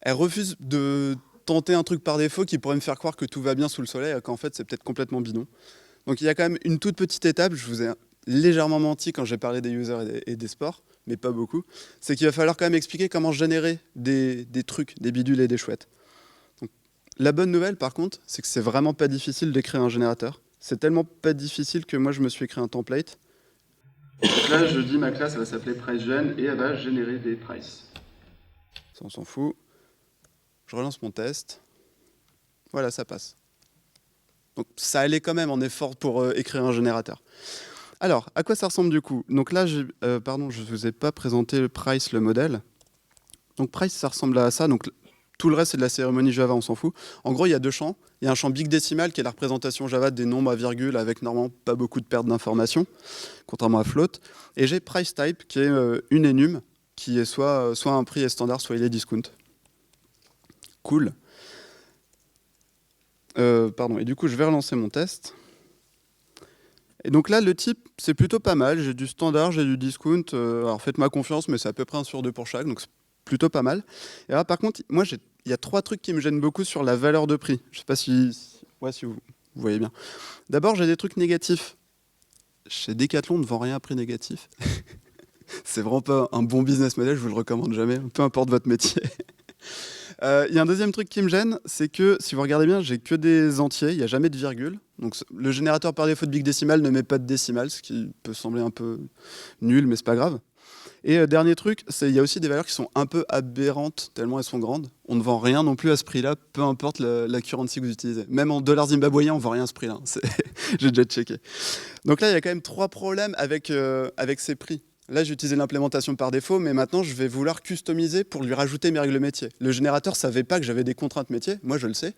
elle refuse de tenter un truc par défaut qui pourrait me faire croire que tout va bien sous le soleil, qu'en fait, c'est peut-être complètement bidon. Donc il y a quand même une toute petite étape, je vous ai légèrement menti quand j'ai parlé des users et des sports, mais pas beaucoup, c'est qu'il va falloir quand même expliquer comment générer des trucs, des bidules et des chouettes. Donc, la bonne nouvelle, par contre, c'est que c'est vraiment pas difficile d'écrire un générateur. C'est tellement pas difficile que moi, je me suis écrit un template. Donc là, je dis ma classe, elle va s'appeler PriceGen et elle va générer des prices. Ça, on s'en fout. Je relance mon test. Voilà, ça passe. Donc ça allait quand même en effort pour écrire un générateur. Alors, à quoi ça ressemble du coup? Donc là, pardon, je ne vous ai pas présenté le price, le modèle. Donc price, ça ressemble à ça. Donc tout le reste, c'est de la cérémonie Java, on s'en fout. En gros, il y a deux champs. Il y a un champ big decimal qui est la représentation Java des nombres à virgule avec normalement pas beaucoup de pertes d'informations, contrairement à float. Et j'ai price type qui est une enum qui est soit un prix est standard, soit il est discount. Cool. Pardon, et du coup, je vais relancer mon test. Et donc là, le type, c'est plutôt pas mal. J'ai du standard, j'ai du discount. Alors faites-moi confiance, mais c'est à peu près 1 sur 2 pour chaque, donc c'est plutôt pas mal. Et là, par contre, moi, il y a 3 trucs qui me gênent beaucoup sur la valeur de prix. Je sais pas si vous voyez bien. D'abord, j'ai des trucs négatifs. Chez Decathlon, on ne vend rien à prix négatif. C'est vraiment pas un bon business model, je vous le recommande jamais, peu importe votre métier. Il y a un deuxième truc qui me gêne, c'est que si vous regardez bien, j'ai que des entiers, il n'y a jamais de virgule. Donc le générateur par défaut de big decimal ne met pas de décimale, ce qui peut sembler un peu nul, mais c'est pas grave. Et dernier truc, il y a aussi des valeurs qui sont un peu aberrantes, tellement elles sont grandes. On ne vend rien non plus à ce prix-là, peu importe la currency que vous utilisez. Même en dollars zimbabwéens, on ne vend rien à ce prix-là. J'ai déjà checké. Donc là, il y a quand même 3 problèmes avec ces prix. Là, j'ai utilisé l'implémentation par défaut, mais maintenant, je vais vouloir customiser pour lui rajouter mes règles métiers. Le générateur ne savait pas que j'avais des contraintes métiers, moi je le sais,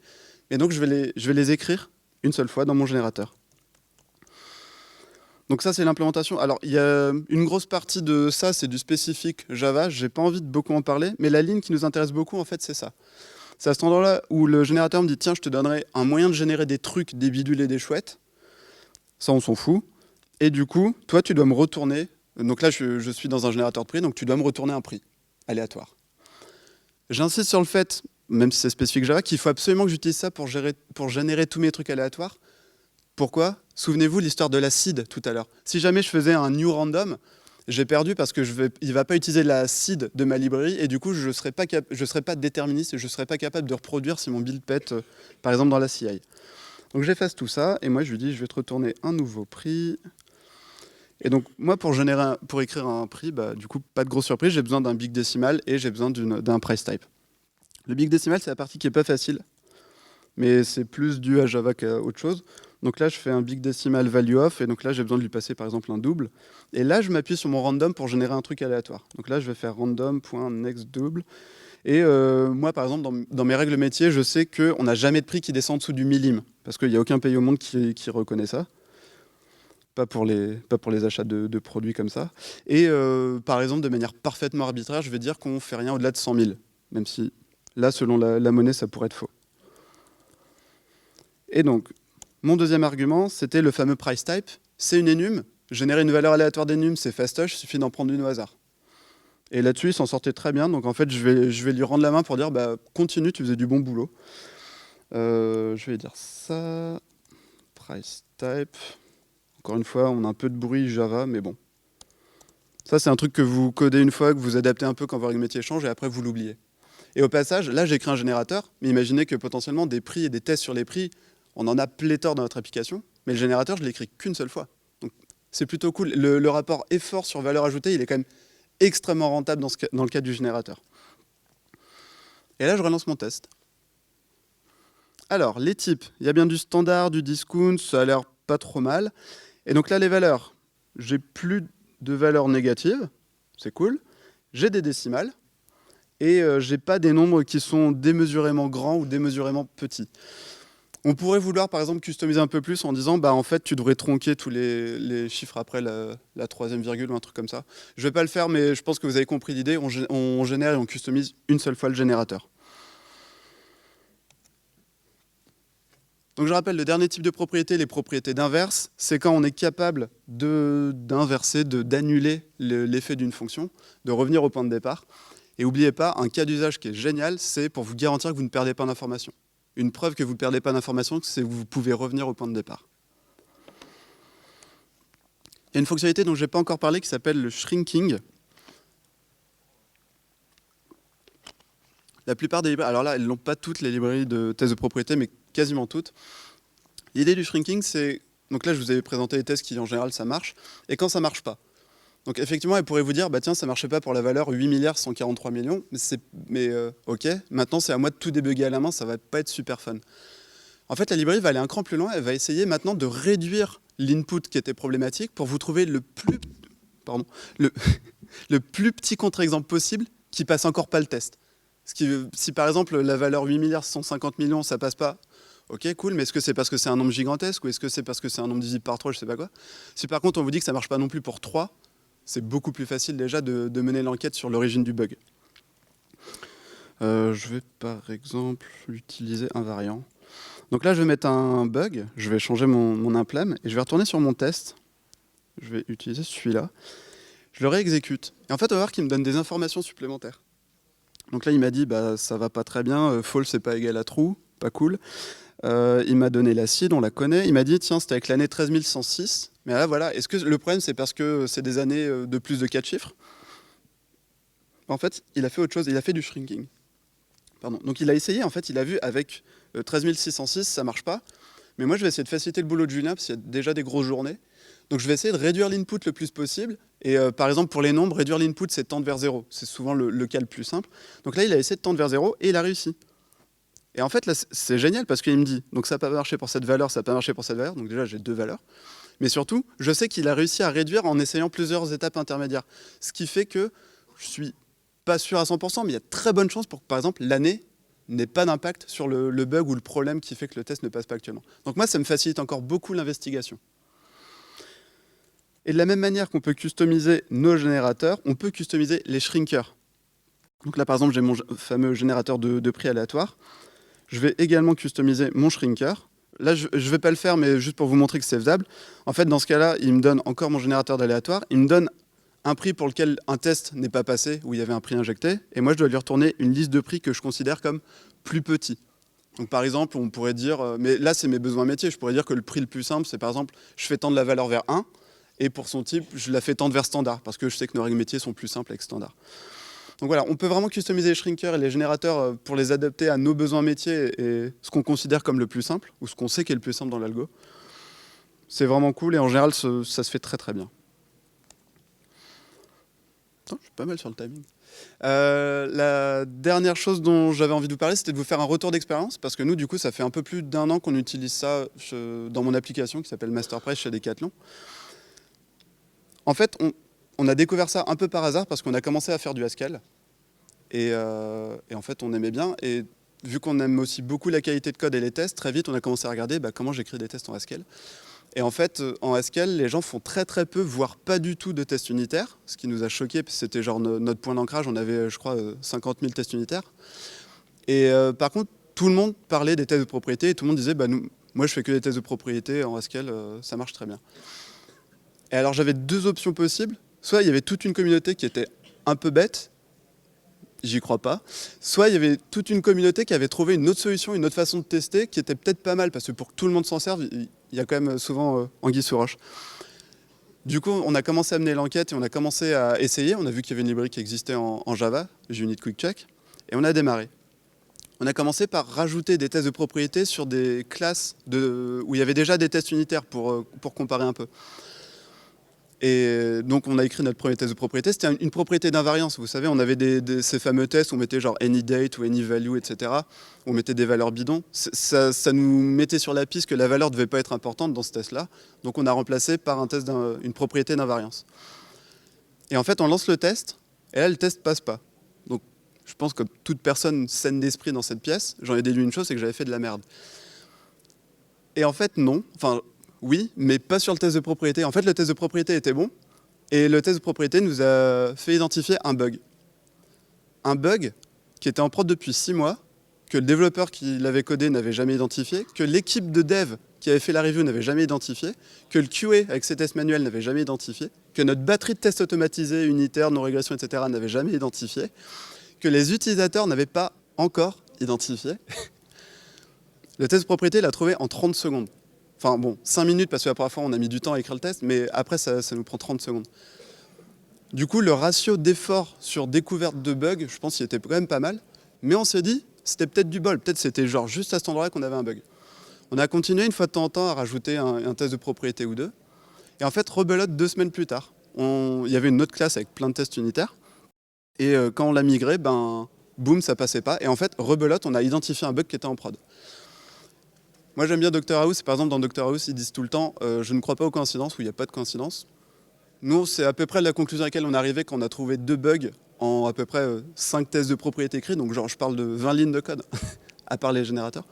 et donc je vais les écrire une seule fois dans mon générateur. Donc ça, c'est l'implémentation. Alors, il y a une grosse partie de ça, c'est du spécifique Java, j'ai pas envie de beaucoup en parler, mais la ligne qui nous intéresse beaucoup, en fait, c'est ça. C'est à cet endroit-là où le générateur me dit, tiens, je te donnerai un moyen de générer des trucs, des bidules et des chouettes. Ça, on s'en fout. Et du coup, toi, tu dois me retourner. Donc là, je suis dans un générateur de prix, donc tu dois me retourner un prix aléatoire. J'insiste sur le fait, même si c'est spécifique Java, qu'il faut absolument que j'utilise ça pour générer tous mes trucs aléatoires. Pourquoi? Souvenez-vous l'histoire de la seed tout à l'heure. Si jamais je faisais un new random, j'ai perdu parce qu'il ne va pas utiliser la seed de ma librairie et du coup, je ne serai pas déterministe et je ne serai pas capable de reproduire si mon build pète, par exemple, dans la CI. Donc j'efface tout ça et moi, je lui dis, je vais te retourner un nouveau prix. Et donc, moi, pour écrire un prix, du coup, pas de grosse surprise, j'ai besoin d'un big decimal et j'ai besoin d'un price type. Le big decimal, c'est la partie qui n'est pas facile, mais c'est plus dû à Java qu'à autre chose. Donc là, je fais un big decimal value of, et donc là, j'ai besoin de lui passer, par exemple, un double. Et là, je m'appuie sur mon random pour générer un truc aléatoire. Donc là, je vais faire random.nextDouble. Et moi, par exemple, dans mes règles métiers, je sais qu'on n'a jamais de prix qui descend en dessous du millime, parce qu'il n'y a aucun pays au monde qui reconnaît ça. Pas pour les achats de produits comme ça. Et par exemple, de manière parfaitement arbitraire, je vais dire qu'on ne fait rien au-delà de 100 000. Même si, là, selon la monnaie, ça pourrait être faux. Et donc, mon deuxième argument, c'était le fameux price type. C'est une enum. Générer une valeur aléatoire d'enum, c'est fastoche, il suffit d'en prendre une au hasard. Et là-dessus, il s'en sortait très bien. Donc en fait, je vais lui rendre la main pour dire, continue, tu faisais du bon boulot. Je vais dire ça. Price type. Encore une fois, on a un peu de bruit Java, mais bon. Ça, c'est un truc que vous codez une fois, que vous adaptez un peu quand votre métier change, et après, vous l'oubliez. Et au passage, là, j'ai créé un générateur, mais imaginez que potentiellement, des prix et des tests sur les prix, on en a pléthore dans notre application, mais le générateur, je l'ai écrit qu'une seule fois. Donc, c'est plutôt cool. Le rapport effort sur valeur ajoutée, il est quand même extrêmement rentable dans le cas du générateur. Et là, je relance mon test. Alors, les types, il y a bien du standard, du discount, ça a l'air pas trop mal. Et donc là, les valeurs, j'ai plus de valeurs négatives, c'est cool. J'ai des décimales et j'ai pas des nombres qui sont démesurément grands ou démesurément petits. On pourrait vouloir, par exemple, customiser un peu plus en disant, en fait, tu devrais tronquer tous les chiffres après la troisième virgule ou un truc comme ça. Je vais pas le faire, mais je pense que vous avez compris l'idée. On génère et on customise une seule fois le générateur. Donc je rappelle, le dernier type de propriété, les propriétés d'inverse, c'est quand on est capable d'inverser, d'annuler l'effet d'une fonction, de revenir au point de départ. Et n'oubliez pas, un cas d'usage qui est génial, c'est pour vous garantir que vous ne perdez pas d'informations. Une preuve que vous ne perdez pas d'informations, c'est que vous pouvez revenir au point de départ. Il y a une fonctionnalité dont je n'ai pas encore parlé qui s'appelle le shrinking. La plupart des librairies, alors là, elles n'ont pas toutes les librairies de tests de propriété, mais quasiment toutes. L'idée du shrinking, c'est... Donc là, je vous avais présenté les tests qui, en général, ça marche. Et quand ça ne marche pas. Donc effectivement, elle pourrait vous dire, bah tiens, ça ne marchait pas pour la valeur 8 milliards 143 millions, mais ok, maintenant c'est à moi de tout débugger à la main, ça va pas être super fun. En fait, la librairie va aller un cran plus loin, elle va essayer maintenant de réduire l'input qui était problématique pour vous trouver le plus petit contre-exemple possible qui passe encore pas le test. Si par exemple la valeur 8 milliards 150 millions, ça passe pas, ok, cool, mais est-ce que c'est parce que c'est un nombre gigantesque ou est-ce que c'est parce que c'est un nombre divisible par 3, je sais pas quoi. Si par contre on vous dit que ça marche pas non plus pour 3, c'est beaucoup plus facile déjà de mener l'enquête sur l'origine du bug. Je vais par exemple utiliser un variant. Donc là je vais mettre un bug, je vais changer mon implem et je vais retourner sur mon test. Je vais utiliser celui-là. Je le réexécute. Et en fait on va voir qu'il me donne des informations supplémentaires. Donc là il m'a dit bah ça va pas très bien, false c'est pas égal à true, pas cool. Il m'a donné l'acide, on la connaît. Il m'a dit tiens c'était avec l'année 13106. Mais là, voilà, est-ce que le problème, c'est parce que c'est des années de plus de 4 chiffres? En fait, il a fait autre chose, il a fait du shrinking. Pardon. Donc il a essayé, en fait, il a vu avec 13606, ça marche pas. Mais moi, je vais essayer de faciliter le boulot de Julien, parce qu'il y a déjà des grosses journées. Donc je vais essayer de réduire l'input le plus possible. Et par exemple, pour les nombres, réduire l'input, c'est tendre vers 0. C'est souvent le cas le plus simple. Donc là, il a essayé de tendre vers 0 et il a réussi. Et en fait, là, c'est génial, parce qu'il me dit, donc ça n'a pas marché pour cette valeur, ça n'a pas marché pour cette valeur. Donc déjà, j'ai 2 valeurs. Mais surtout, je sais qu'il a réussi à réduire en essayant plusieurs étapes intermédiaires. Ce qui fait que je suis pas sûr à 100%, mais il y a très bonne chance pour que, par exemple, l'année n'ait pas d'impact sur le bug ou le problème qui fait que le test ne passe pas actuellement. Donc moi, ça me facilite encore beaucoup l'investigation. Et de la même manière qu'on peut customiser nos générateurs, on peut customiser les shrinkers. Donc là, par exemple, j'ai mon fameux générateur de prix aléatoire. Je vais également customiser mon shrinker. Là, je ne vais pas le faire, mais juste pour vous montrer que c'est faisable. En fait, dans ce cas-là, il me donne encore mon générateur d'aléatoire. Il me donne un prix pour lequel un test n'est pas passé, où il y avait un prix injecté. Et moi, je dois lui retourner une liste de prix que je considère comme plus petit. Donc, par exemple, on pourrait dire... mais là, c'est mes besoins métiers. Je pourrais dire que le prix le plus simple, c'est par exemple, je fais tendre la valeur vers 1. Et pour son type, je la fais tendre vers standard. Parce que je sais que nos règles métiers sont plus simples avec standard. Donc voilà, on peut vraiment customiser les shrinkers et les générateurs pour les adapter à nos besoins métiers et ce qu'on considère comme le plus simple, ou ce qu'on sait qui est le plus simple dans l'algo. C'est vraiment cool et en général, ça se fait très très bien. Attends, je suis pas mal sur le timing. La dernière chose dont j'avais envie de vous parler, c'était de vous faire un retour d'expérience, parce que nous, du coup, ça fait un peu plus d'1 an qu'on utilise ça dans mon application qui s'appelle MasterPress chez Decathlon. En fait, on a découvert ça un peu par hasard parce qu'on a commencé à faire du Haskell. Et en fait, on aimait bien. Et vu qu'on aime aussi beaucoup la qualité de code et les tests, très vite, on a commencé à regarder comment j'écris des tests en Haskell. Et en fait, en Haskell, les gens font très très peu, voire pas du tout de tests unitaires, ce qui nous a choqué, parce que c'était genre notre point d'ancrage. On avait, je crois, 50 000 tests unitaires. Et par contre, tout le monde parlait des tests de propriété et tout le monde disait, moi je fais que des tests de propriété en Haskell, ça marche très bien. Et alors j'avais 2 options possibles. Soit il y avait toute une communauté qui était un peu bête, j'y crois pas. Soit il y avait toute une communauté qui avait trouvé une autre solution, une autre façon de tester, qui était peut-être pas mal, parce que pour que tout le monde s'en serve, il y a quand même souvent anguille sous roche. Du coup, on a commencé à mener l'enquête et on a commencé à essayer. On a vu qu'il y avait une librairie qui existait en Java, JUnit Quick Check, et on a démarré. On a commencé par rajouter des tests de propriété sur des classes où il y avait déjà des tests unitaires pour comparer un peu. Et donc on a écrit notre premier test de propriété, c'était une propriété d'invariance, vous savez, on avait ces fameux tests, on mettait genre any date ou any value, etc. On mettait des valeurs bidons, ça nous mettait sur la piste que la valeur ne devait pas être importante dans ce test-là, donc on a remplacé par un test une propriété d'invariance. Et en fait on lance le test, et là le test passe pas. Donc je pense que toute personne saine d'esprit dans cette pièce, j'en ai déduit une chose, c'est que j'avais fait de la merde. Et en fait non, enfin... Oui, mais pas sur le test de propriété. En fait, le test de propriété était bon, et le test de propriété nous a fait identifier un bug. Un bug qui était en prod depuis 6 mois, que le développeur qui l'avait codé n'avait jamais identifié, que l'équipe de dev qui avait fait la review n'avait jamais identifié, que le QA avec ses tests manuels n'avait jamais identifié, que notre batterie de tests automatisés, unitaires, non-régression, etc. n'avait jamais identifié, que les utilisateurs n'avaient pas encore identifié. Le test de propriété, il l'a trouvé en 30 secondes. Enfin bon, 5 minutes parce que la première fois on a mis du temps à écrire le test, mais après ça nous prend 30 secondes. Du coup, le ratio d'effort sur découverte de bugs, je pense qu'il était quand même pas mal. Mais on s'est dit, c'était peut-être du bol, peut-être c'était genre juste à cet endroit-là qu'on avait un bug. On a continué une fois de temps en temps à rajouter un test de propriété ou deux. Et en fait, rebelote 2 semaines plus tard. Il y avait une autre classe avec plein de tests unitaires. Et quand on l'a migré, ben, boum, ça passait pas. Et en fait, rebelote, on a identifié un bug qui était en prod. Moi, j'aime bien Dr House. Par exemple, dans Dr House, ils disent tout le temps je ne crois pas aux coïncidences, ou il n'y a pas de coïncidence. Nous, c'est à peu près la conclusion à laquelle on est arrivé quand on a trouvé 2 bugs en à peu près 5 tests de propriété écrits. Donc, genre, je parle de 20 lignes de code, à part les générateurs.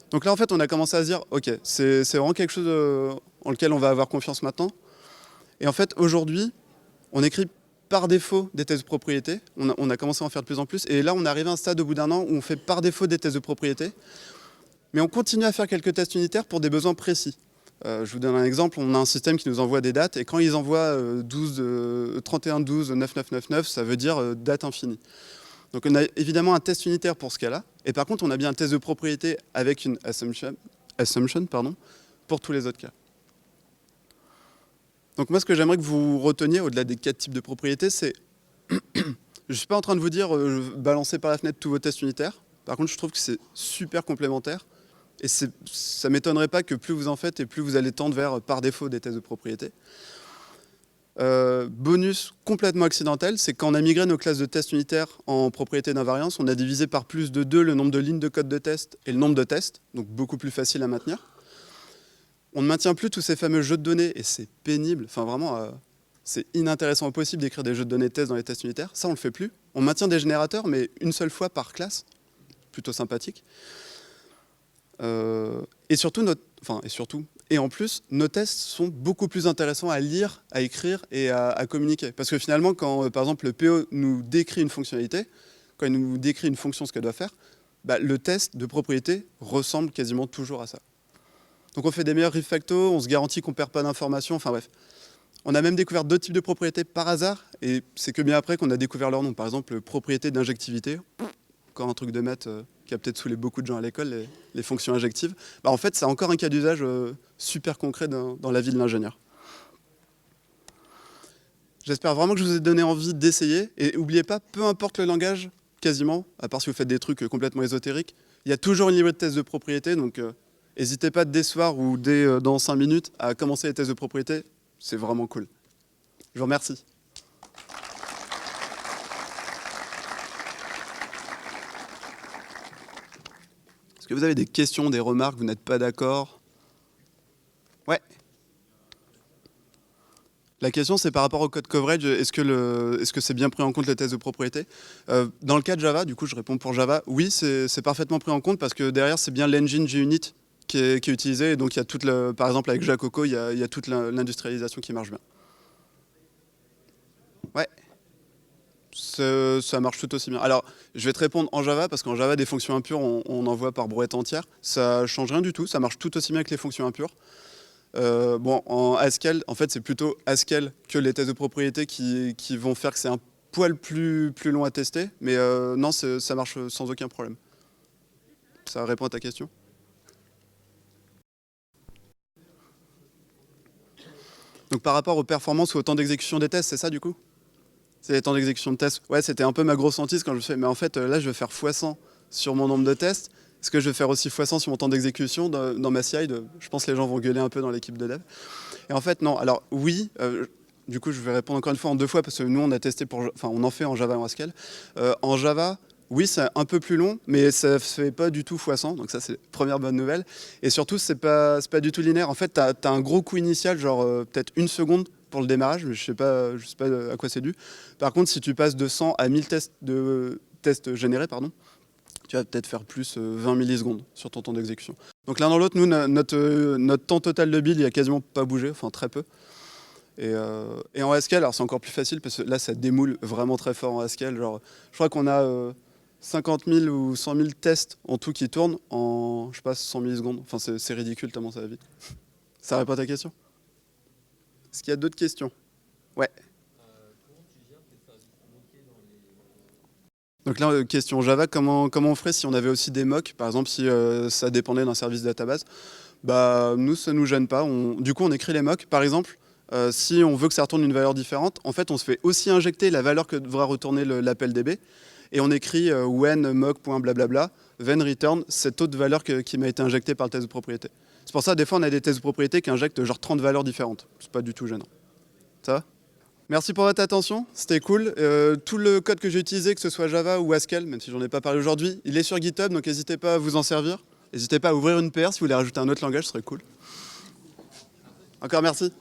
Donc là, en fait, on a commencé à se dire ok, c'est vraiment quelque chose en lequel on va avoir confiance maintenant. Et en fait, aujourd'hui, on écrit par défaut des tests de propriété. On a commencé à en faire de plus en plus. Et là, on est arrivé à un stade au bout d'un an où on fait par défaut des tests de propriété. Mais on continue à faire quelques tests unitaires pour des besoins précis. Je vous donne un exemple. On a un système qui nous envoie des dates. Et quand ils envoient 31 12 9999, ça veut dire date infinie. Donc on a évidemment un test unitaire pour ce cas-là. Et par contre, on a bien un test de propriété avec une assumption pour tous les autres cas. Donc moi, ce que j'aimerais que vous reteniez, au-delà des 4 types de propriétés, c'est je ne suis pas en train de vous dire balancez par la fenêtre tous vos tests unitaires. Par contre, je trouve que c'est super complémentaire. Et ça ne m'étonnerait pas que plus vous en faites et plus vous allez tendre vers, par défaut, des tests de propriété. Bonus complètement accidentel, c'est quand on a migré nos classes de tests unitaires en propriété d'invariance, on a divisé par plus de 2 le nombre de lignes de code de test et le nombre de tests, donc beaucoup plus facile à maintenir. On ne maintient plus tous ces fameux jeux de données, et c'est pénible, enfin vraiment, c'est inintéressant au possible d'écrire des jeux de données de tests dans les tests unitaires, ça on ne le fait plus. On maintient des générateurs, mais une seule fois par classe, plutôt sympathique. Et en plus, nos tests sont beaucoup plus intéressants à lire, à écrire et à communiquer. Parce que finalement, quand par exemple le PO nous décrit une fonctionnalité, quand il nous décrit une fonction, ce qu'elle doit faire, bah, le test de propriété ressemble quasiment toujours à ça. Donc on fait des meilleurs refactos, on se garantit qu'on ne perd pas d'informations, enfin bref. On a même découvert d'autres types de propriétés par hasard, et c'est que bien après qu'on a découvert leur nom. Par exemple, propriété d'injectivité, encore un truc de maths qui a peut-être saoulé beaucoup de gens à l'école, les fonctions injectives. Bah, en fait, c'est encore un cas d'usage super concret dans la vie de l'ingénieur. J'espère vraiment que je vous ai donné envie d'essayer. Et n'oubliez pas, peu importe le langage, quasiment, à part si vous faites des trucs complètement ésotériques, il y a toujours une librairie de tests de propriété, donc n'hésitez pas dès ce soir ou dans 5 minutes à commencer les tests de propriété, c'est vraiment cool. Je vous remercie. Est-ce que vous avez des questions, des remarques, vous n'êtes pas d'accord? Ouais. La question, c'est par rapport au code coverage, est-ce que c'est bien pris en compte les tests de propriété? Dans le cas de Java, du coup, je réponds pour Java, oui, c'est parfaitement pris en compte parce que derrière, c'est bien l'engine JUnit qui est utilisé. Et donc, il y a toute par exemple, avec Jacoco, il y a toute l'industrialisation qui marche bien. Ouais. Ça marche tout aussi bien. Alors, je vais te répondre en Java, parce qu'en Java, des fonctions impures, on envoie par brouette entière. Ça change rien du tout, ça marche tout aussi bien que les fonctions impures. Bon, en Haskell, en fait, c'est plutôt Haskell que les tests de propriété qui vont faire que c'est un poil plus long à tester. Mais non, ça marche sans aucun problème. Ça répond à ta question? Donc par rapport aux performances ou au temps d'exécution des tests, c'est ça du coup? C'est les temps d'exécution de tests. Ouais, c'était un peu ma grosse hantise quand je fais. Mais en fait, là, je vais faire x100 sur mon nombre de tests. Est-ce que je vais faire aussi x100 sur mon temps d'exécution dans ma CI? Je pense que les gens vont gueuler un peu dans l'équipe de dev. Et en fait, non. Alors oui, du coup, je vais répondre encore une fois en 2 fois parce que nous, on a testé on en fait en Java et en Haskell. En Java, oui, c'est un peu plus long, mais ça ne fait pas du tout x100. Donc ça, c'est la première bonne nouvelle. Et surtout, c'est pas du tout linéaire. En fait, tu as un gros coût initial, genre peut-être 1 seconde pour le démarrage, mais je sais pas à quoi c'est dû. Par contre, si tu passes de 100 à 1000 tests générés, tu vas peut-être faire plus 20 millisecondes sur ton temps d'exécution. Donc l'un dans l'autre, nous, notre temps total de build, il a quasiment pas bougé, enfin très peu. Et en Haskell, alors c'est encore plus facile parce que là, ça démoule vraiment très fort en Haskell. Genre, je crois qu'on a 50 000 ou 100 000 tests en tout qui tournent en, je sais pas, 100 millisecondes. Enfin, c'est ridicule tellement ça va vite. Ça répond à ta question? Est-ce qu'il y a d'autres questions? Ouais. Donc là, question Java, comment on ferait si on avait aussi des mocks, par exemple si ça dépendait d'un service database? Bah, nous, ça nous gêne pas. Du coup, on écrit les mocks. Par exemple, si on veut que ça retourne une valeur différente, en fait, on se fait aussi injecter la valeur que devra retourner l'appel DB. Et on écrit when mock.blablabla, then return cette autre valeur qui m'a été injectée par le test de propriété. C'est pour ça, des fois, on a des tests de propriété qui injectent genre 30 valeurs différentes. C'est pas du tout gênant. Ça va ? Merci pour votre attention, c'était cool. Tout le code que j'ai utilisé, que ce soit Java ou Haskell, même si j'en ai pas parlé aujourd'hui, il est sur GitHub, donc n'hésitez pas à vous en servir. N'hésitez pas à ouvrir une PR si vous voulez rajouter un autre langage, ce serait cool. Encore merci.